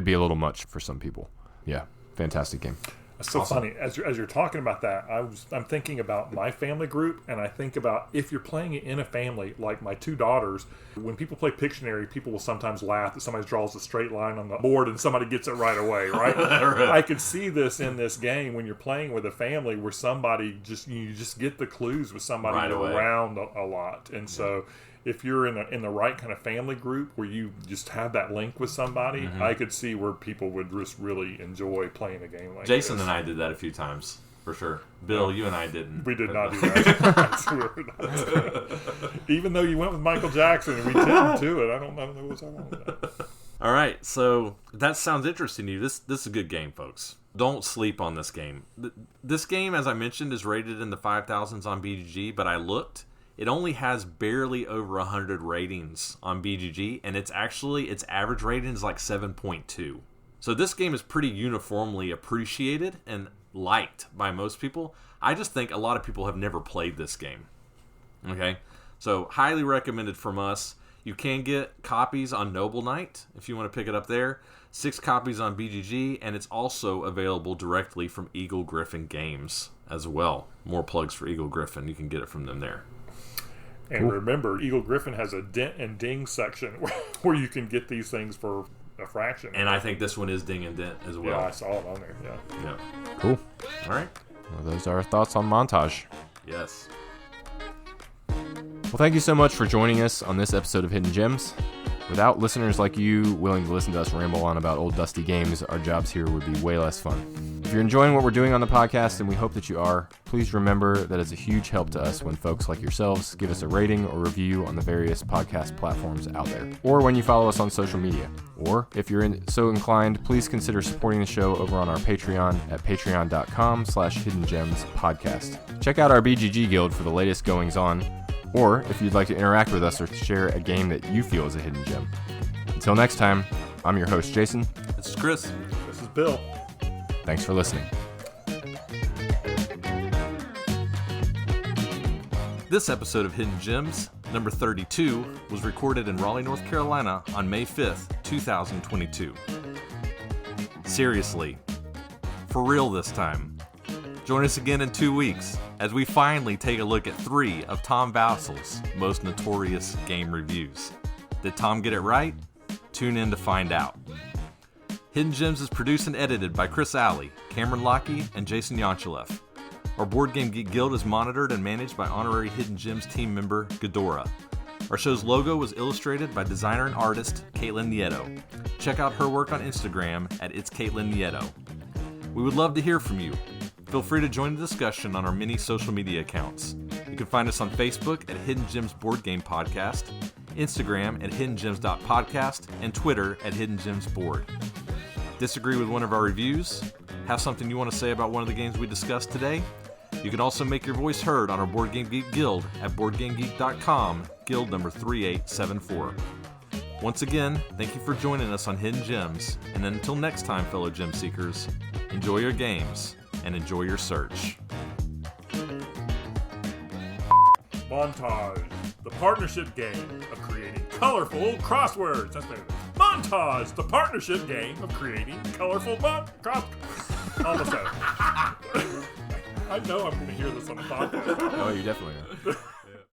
be a little much for some people. Yeah, fantastic game. It's so funny. As you're talking about that, I'm thinking about my family group, and I think about if you're playing it in a family, like my 2 daughters, when people play Pictionary, people will sometimes laugh that somebody draws a straight line on the board and somebody gets it right away, right? Right. I could see this in this game when you're playing with a family where you just get the clues with somebody Right away. around a lot. And so if you're in the right kind of family group where you just have that link with somebody, I could see where people would just really enjoy playing a game like Jason this. and I did that a few times, for sure. Bill, you and I didn't. We did not do that. Even though you went with Michael Jackson and we didn't do it, I don't know what's wrong with that. All right, so that sounds interesting to you. This is a good game, folks. Don't sleep on this game. This game, as I mentioned, is rated in the 5,000s on BGG, but I looked. It only has barely over 100 ratings on BGG, and its average rating is like 7.2. So this game is pretty uniformly appreciated and liked by most people. I just think a lot of people have never played this game. Okay? So highly recommended from us. You can get copies on Noble Knight if you want to pick it up there. 6 copies on BGG, and it's also available directly from Eagle Griffin Games as well. More plugs for Eagle Griffin. You can get it from them there. And remember, Eagle Griffin has a dent and ding section where you can get these things for a fraction. And I think this one is ding and dent as well. Yeah, I saw it on there. Yeah. Cool. All right. Well, those are our thoughts on Montage. Yes. Well, thank you so much for joining us on this episode of Hidden Gems. Without listeners like you willing to listen to us ramble on about old dusty games, our jobs here would be way less fun. If you're enjoying what we're doing on the podcast, and we hope that you are, please remember that it's a huge help to us when folks like yourselves give us a rating or review on the various podcast platforms out there, or when you follow us on social media. Or, if you're so inclined, please consider supporting the show over on our Patreon at patreon.com/hiddengemspodcast. Check out our BGG Guild for the latest goings-on, or if you'd like to interact with us or share a game that you feel is a hidden gem. Until next time, I'm your host, Jason. This is Chris. This is Bill. Thanks for listening. This episode of Hidden Gems, number 32, was recorded in Raleigh, North Carolina on May 5th, 2022. Seriously. For real this time. Join us again in 2 weeks as we finally take a look at 3 of Tom Vassel's most notorious game reviews. Did Tom get it right? Tune in to find out. Hidden Gems is produced and edited by Chris Alley, Cameron Lockey, and Jason Yanchuleff. Our Board Game Geek Guild is monitored and managed by honorary Hidden Gems team member Ghidorah. Our show's logo was illustrated by designer and artist Katelyn Nieto. Check out her work on Instagram at It's Katelyn Nieto. We would love to hear from you. Feel free to join the discussion on our many social media accounts. You can find us on Facebook at Hidden Gems Board Game Podcast, Instagram at hiddengems.podcast, and Twitter at Hidden Gems Board. Disagree with one of our reviews? Have something you want to say about one of the games we discussed today? You can also make your voice heard on our Board Game Geek Guild at BoardGameGeek.com, Guild number 3874. Once again, thank you for joining us on Hidden Gems, and until next time, fellow gem seekers, enjoy your games and enjoy your search. Montage, the partnership game of creating colorful crosswords. That's better. Montage, the partnership game of creating colorful cross. Almost there. I know I'm going to hear this on the podcast. Oh, you definitely are.